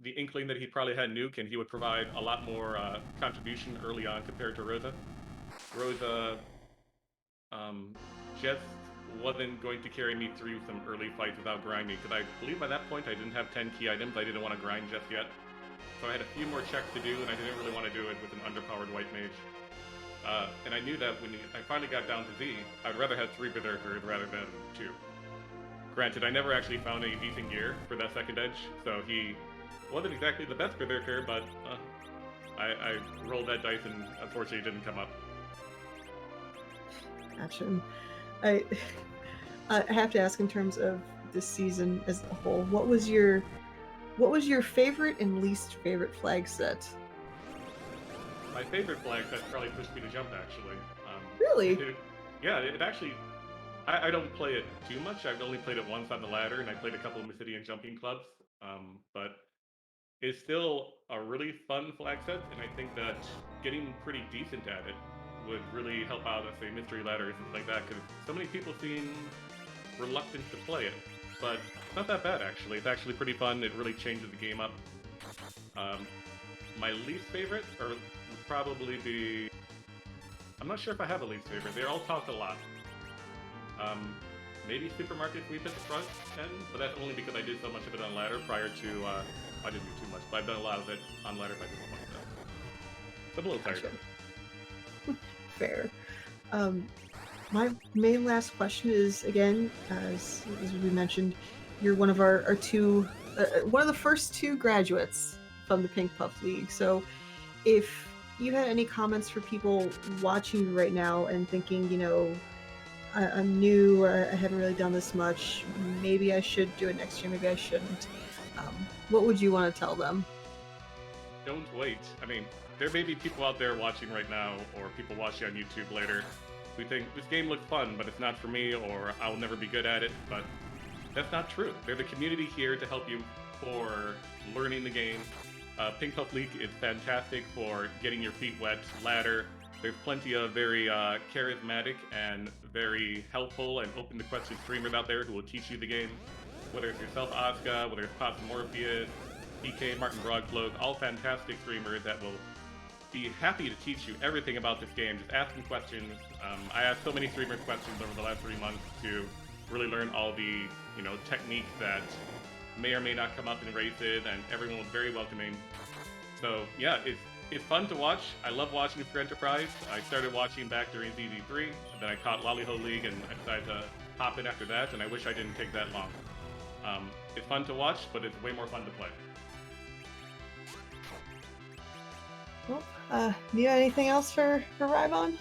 the inkling that he probably had Nuke, and he would provide a lot more contribution early on compared to Rotha. Rotha just wasn't going to carry me through some early fights without grinding, because I believe by that point I didn't have 10 key items. I didn't want to grind just yet. So I had a few more checks to do, and I didn't really want to do it with an underpowered white mage. And I knew that when I finally got down to Z, I'd rather have 3 Berserkers rather than 2. Granted, I never actually found any decent gear for that second edge, so he wasn't exactly the best Berserker, but I rolled that dice and unfortunately it didn't come up. Gotcha. I have to ask, in terms of this season as a whole, what was your favorite and least favorite flag set? My favorite flag set probably pushed me to jump, actually. Really? It actually... I don't play it too much. I've only played it once on the ladder, and I played a couple of Mysidian jumping clubs. But it's still a really fun flag set, and I think that getting pretty decent at it would really help out, let's say, mystery ladder or something like that, because so many people seem reluctant to play it. But it's not that bad, actually. It's actually pretty fun. It really changes the game up. My least favorite would probably be... I'm not sure if I have a least favorite. They're all talked a lot. Maybe Supermarket Sweep at the front end, but that's only because I did so much of it on ladder prior to... I didn't do too much, but I've done a lot of it on ladder by this point, so I'm a little tired of it. Fair. My main last question is, again, as we mentioned, you're one of our one of the first 2 graduates from the Pink Puff League. So if you had any comments for people watching you right now and thinking, you know, I'm new, I haven't really done this much, maybe I should do it next year, maybe I shouldn't, what would you want to tell them? Don't wait. I mean, there may be people out there watching right now, or people watching on YouTube later, who think, this game looks fun, but it's not for me, or I'll never be good at it, but that's not true. There's a community here to help you for learning the game. Pink Puff League is fantastic for getting your feet wet. Ladder, there's plenty of very charismatic and very helpful and open to question streamers out there who will teach you the game. Whether it's yourself, Asuka, whether it's Pasta Morpheus, PK, Martin Broadcloak, all fantastic streamers that will be happy to teach you everything about this game. Just ask them questions. I asked so many streamers questions over the last 3 months to really learn all the, you know, techniques that may or may not come up in races, and everyone was very welcoming. So yeah, it's fun to watch. I love watching for Enterprise. I started watching back during ZZ3, and then I caught Lollyho League, and I decided to hop in after that, and I wish I didn't take that long. It's fun to watch, but it's way more fun to play. Well, do you have anything else for Rybon?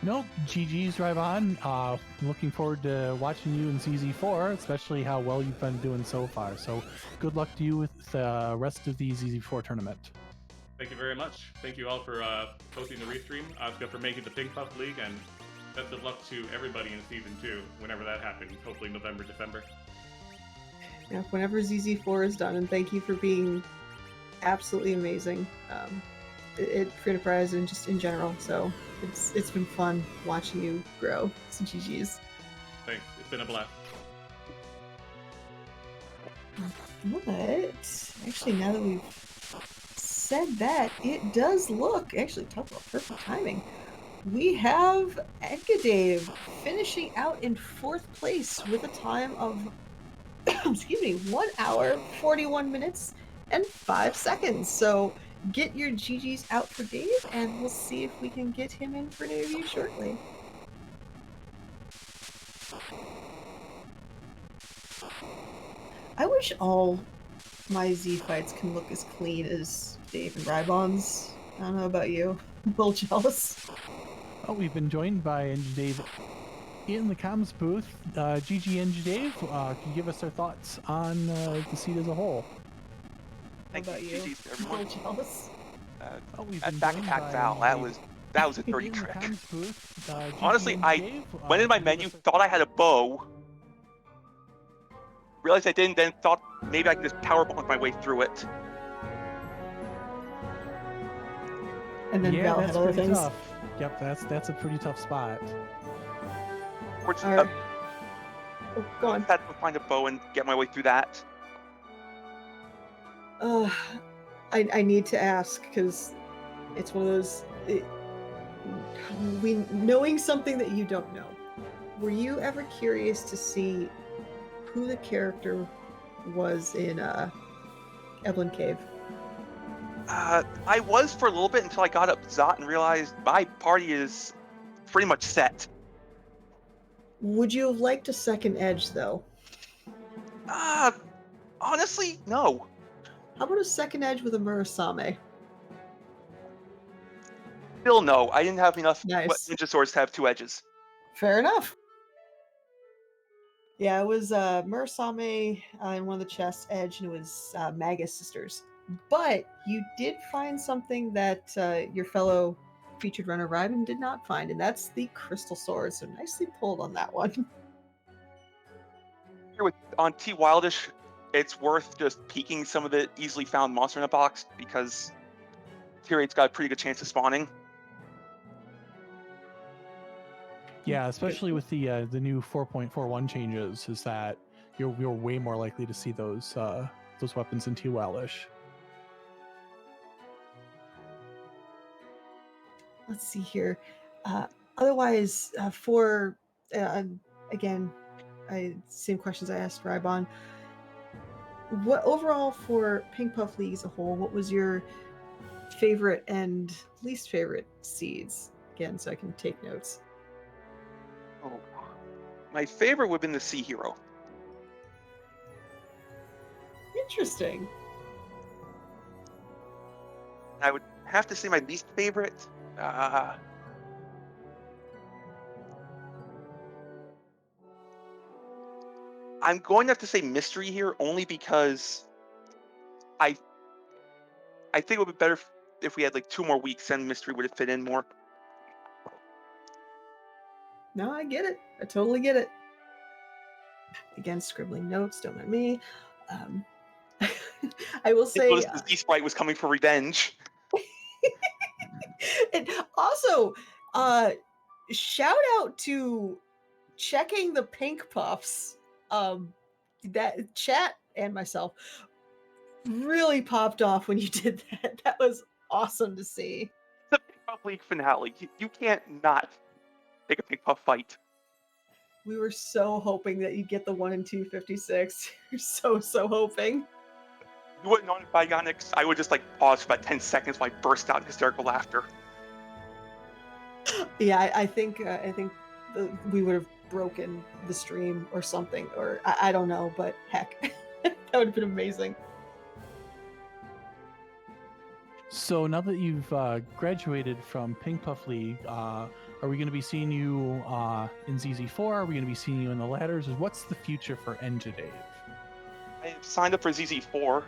Nope, GG's Rybon. Looking forward to watching you in ZZ4, especially how well you've been doing so far. So good luck to you with the rest of the ZZ4 tournament. Thank you very much. Thank you all for hosting the restream. Asuka for making the Pink Puff League, and best of luck to everybody in Season 2, whenever that happens. Hopefully November, December. Yeah, whenever ZZ4 is done, and thank you for being absolutely amazing for Enterprise and just in general. So it's been fun watching you grow. So GG's. Thanks. It's been a blast. But actually, now that we've said that, it does look, actually, talk about perfect timing. We have Endgame finishing out in 4th place with a time of, excuse me, 1 hour, 41 minutes, and 5 seconds. So get your GGs out for Dave, and we'll see if we can get him in for an interview shortly. I wish all my Z fights can look as clean as Dave and Rybon's. I don't know about you. I'm a little jealous. Oh, we've been joined by NG Dave in the comms booth. GG NG Dave, can you give us our thoughts on the seed as a whole? Thank How about you, you? GG's, everyone. I'm a little jealous. Oh, we've That been back joined attack by Val, NG that Dave. was That was a dirty In the trick. comms booth, Honestly, GPNs I gave, went in my gave menu, us a- thought I had a bow, realized I didn't, then thought maybe I could just power bonk my way through it. And then Yeah, Val that's had other pretty things. tough. Yep, that's a pretty tough spot. Fortunately, Oh, go on. I had to find a bow and get my way through that. I need to ask because it's one of those. We knowing something that you don't know. Were you ever curious to see who the character was in Evelyn Cave? I was for a little bit until I got up Zot and realized my party is pretty much set. Would you have liked a second edge though? Honestly, no. How about a second edge with a Murasame? Still no. I didn't have enough Nice. ninja swords to have two edges. Fair enough. Yeah, it was Murasame in one of the chests, Edge, and it was Magus Sisters. But you did find something that your fellow featured runner Ryden did not find, and that's the crystal sword. So nicely pulled on that one. Here on T Wildish, it's worth just peeking some of the easily found monster in a box because Tier 8's got a pretty good chance of spawning. Yeah, especially with the new 4.41 changes, is that you're way more likely to see those weapons in T-Wellish. Let's see here. Otherwise, for again, same questions I asked Rybon. What overall for Pink Puff League as a whole? What was your favorite and least favorite seeds? Again, so I can take notes. Oh, my favorite would have been the Sea Hero. Interesting. I would have to say my least favorite. I'm going to have to say Mystery here only because I think it would be better if we had like 2 more weeks and Mystery would have fit in more. No, I get it. I totally get it. Again, scribbling notes, don't mind me. I will say. The Sea Sprite was coming for revenge. And also, shout out to checking the pink puffs. That chat and myself really popped off when you did that. That was awesome to see. The Pink Puff League finale. You can't not take a Pink Puff fight. We were so hoping that you'd get the 1 and 256. You're so hoping. You wouldn't know it, Bionics. I would just like pause for about 10 seconds while I burst out in hysterical laughter. Yeah, I think we would have broken the stream or something, or I don't know, but heck, that would have been amazing. So now that you've graduated from Pink Puff League, are we going to be seeing you in ZZ4? Are we going to be seeing you in the ladders? What's the future for Engidave? I signed up for ZZ4.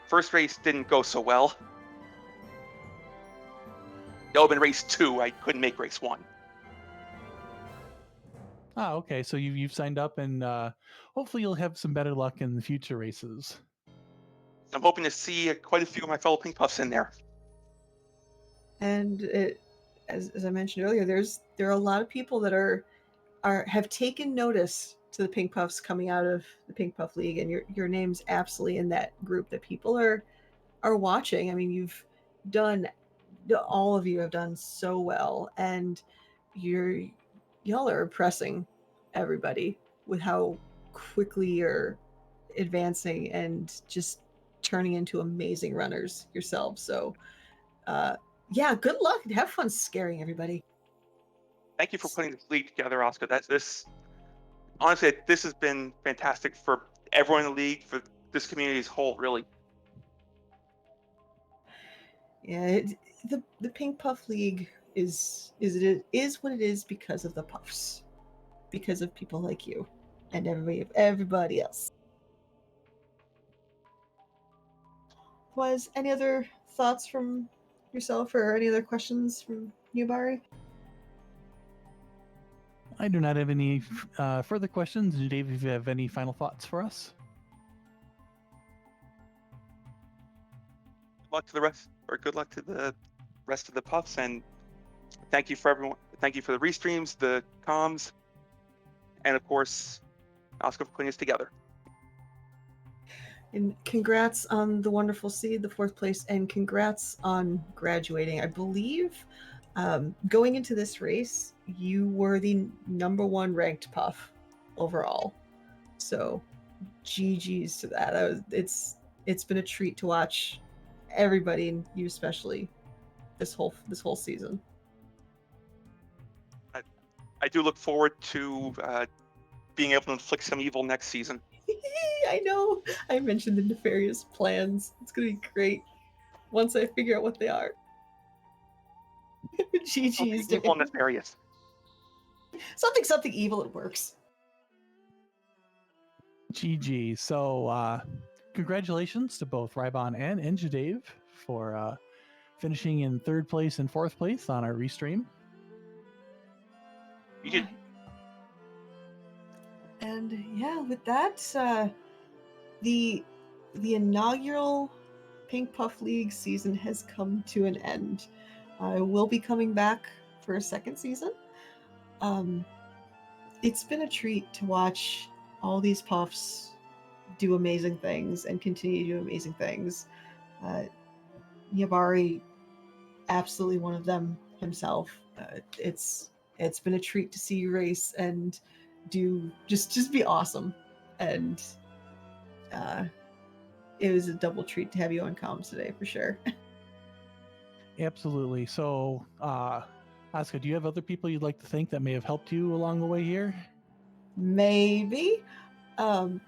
First race didn't go so well. No, in race 2, I couldn't make race 1. Ah, okay. So you've signed up, and hopefully you'll have some better luck in the future races. I'm hoping to see quite a few of my fellow Pink Puffs in there. And as I mentioned earlier, there are a lot of people that have taken notice to the Pink Puffs coming out of the Pink Puff League, and your name's absolutely in that group that people are watching. I mean, all of you have done so well, and y'all are impressing everybody with how quickly you're advancing and just turning into amazing runners yourselves. So yeah, good luck and have fun scaring everybody. Thank you for putting this league together, Oscar. Honestly, this has been fantastic for everyone in the league, for this community as a whole, really. Yeah, the Pink Puff League is what it is because of the puffs, because of people like you and everybody else. Was any other thoughts from yourself or any other questions from Yubari? I do not have any further questions. Dave, if you have any final thoughts for us? Good luck to the rest, or good luck to the rest of the puffs, and thank you for everyone. Thank you for the restreams, the comms, and of course, Oscar for putting us together. And congrats on the wonderful seed, the 4th place, and congrats on graduating. I believe going into this race, you were the #1 ranked puff overall. So GG's to that. It's been a treat to watch everybody, and you especially, this whole season. I do look forward to being able to inflict some evil next season. I know. I mentioned the nefarious plans. It's gonna be great once I figure out what they are. GG's, Something evil and nefarious. Something evil. It works. GG. So, congratulations to both Rybon and Enjadave for finishing in 3rd place and 4th place on our restream. You did. And yeah, with that, the inaugural Pink Puff League season has come to an end. I will be coming back for a 2nd season. It's been a treat to watch all these puffs do amazing things and continue to do amazing things. Yabari, absolutely one of them himself. It's been a treat to see you race and do just be awesome, and it was a double treat to have you on comms today for sure. Absolutely. So, Asuka, do you have other people you'd like to thank that may have helped you along the way here? Maybe. Oh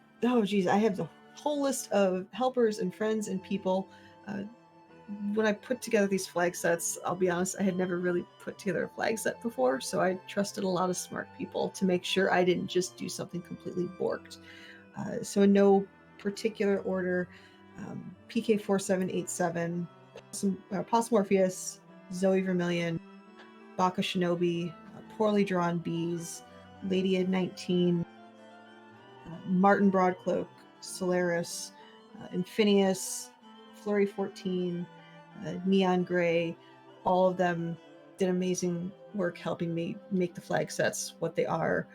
geez, I have the whole list of helpers and friends and people. When I put together these flag sets, I'll be honest, I had never really put together a flag set before, so I trusted a lot of smart people to make sure I didn't just do something completely borked. So in no particular order, PK4787, Possum Morpheus, Zoe Vermilion, Baka Shinobi, Poorly Drawn Bees, Lady Ed 19, Martin Broadcloak, Solaris, Infinius, Flurry 14, Neon Gray, all of them did amazing work helping me make the flag sets what they are.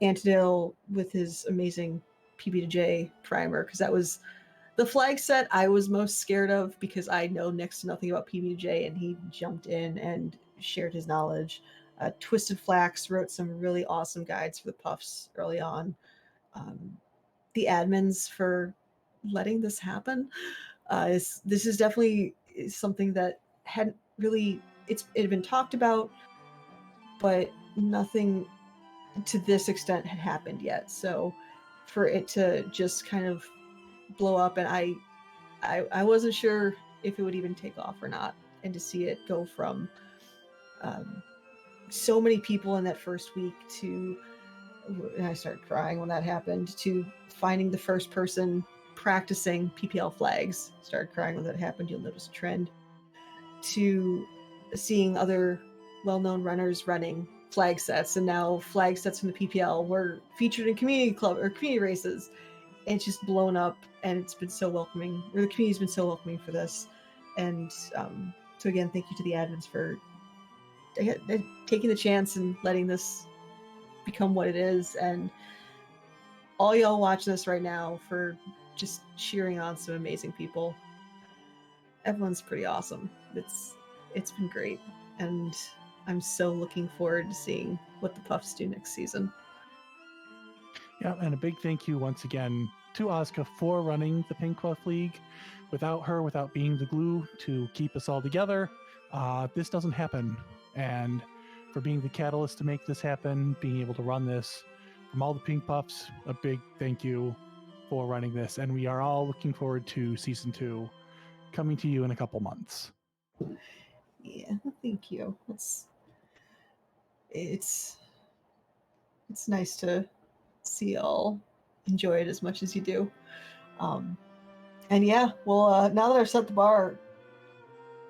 Antidale with his amazing PB2J primer, because that was the flag set I was most scared of because I know next to nothing about PB2J, and he jumped in and shared his knowledge. Twisted Flax wrote some really awesome guides for the puffs early on. The admins for letting this happen. This is definitely something that hadn't really, it had been talked about, but nothing to this extent had happened yet. So for it to just kind of blow up, and I wasn't sure if it would even take off or not, and to see it go from so many people in that first week to, and I started crying when that happened, to finding the first person practicing PPL flags, started crying when that happened. You'll notice a trend. To seeing other well-known runners running flag sets, and now flag sets from the PPL were featured in community club or community races. It's just blown up, and it's been so welcoming, or the community's been so welcoming for this. And so again, thank you to the admins for taking the chance and letting this become what it is, and all y'all watching this right now for just cheering on some amazing people. Everyone's pretty awesome. It's been great, and I'm so looking forward to seeing what the Puffs do next season. Yeah, and a big thank you once again to Asuka for running the Pink Puff League. Without her, without being the glue to keep us all together, this doesn't happen. And for being the catalyst to make this happen, being able to run this, from all the Pink Puffs, a big thank you for running this. And we are all looking forward to season 2 coming to you in a couple months. Yeah, thank you. It's nice to see y'all enjoy it as much as you do. And yeah, well, now that I've set the bar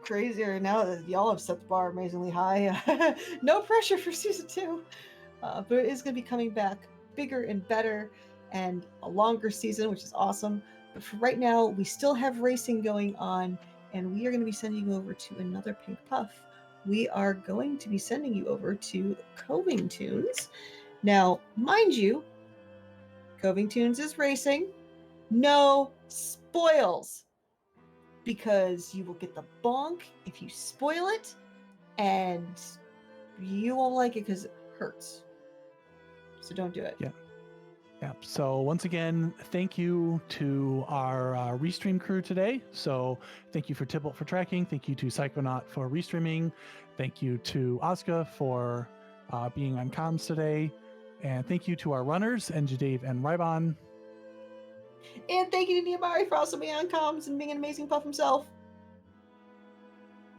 crazier now that y'all have set the bar amazingly high. No pressure for season 2. But it is going to be coming back bigger and better and a longer season, which is awesome. But for right now, we still have racing going on, and we are going to be sending you over to another Pink Puff. We are going to be sending you over to Coving Tunes. Now, mind you, Coving Tunes is racing. No spoils, because you will get the bonk if you spoil it, and you won't like it because it hurts. So don't do it. Yeah. Yeah. So once again, thank you to our restream crew today. So thank you for Tybalt for tracking. Thank you to Psychonaut for restreaming. Thank you to Asuka for being on comms today. And thank you to our runners, Dave and Rybon. And thank you to Niamari for also being on comms and being an amazing puff himself.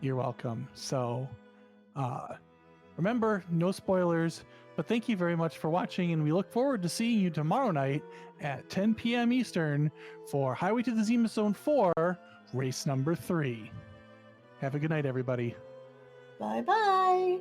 You're welcome. So remember, no spoilers, but thank you very much for watching, and we look forward to seeing you tomorrow night at 10 p.m. Eastern for Highway to the Zeromus Zone 4, race number 3. Have a good night, everybody. Bye-bye.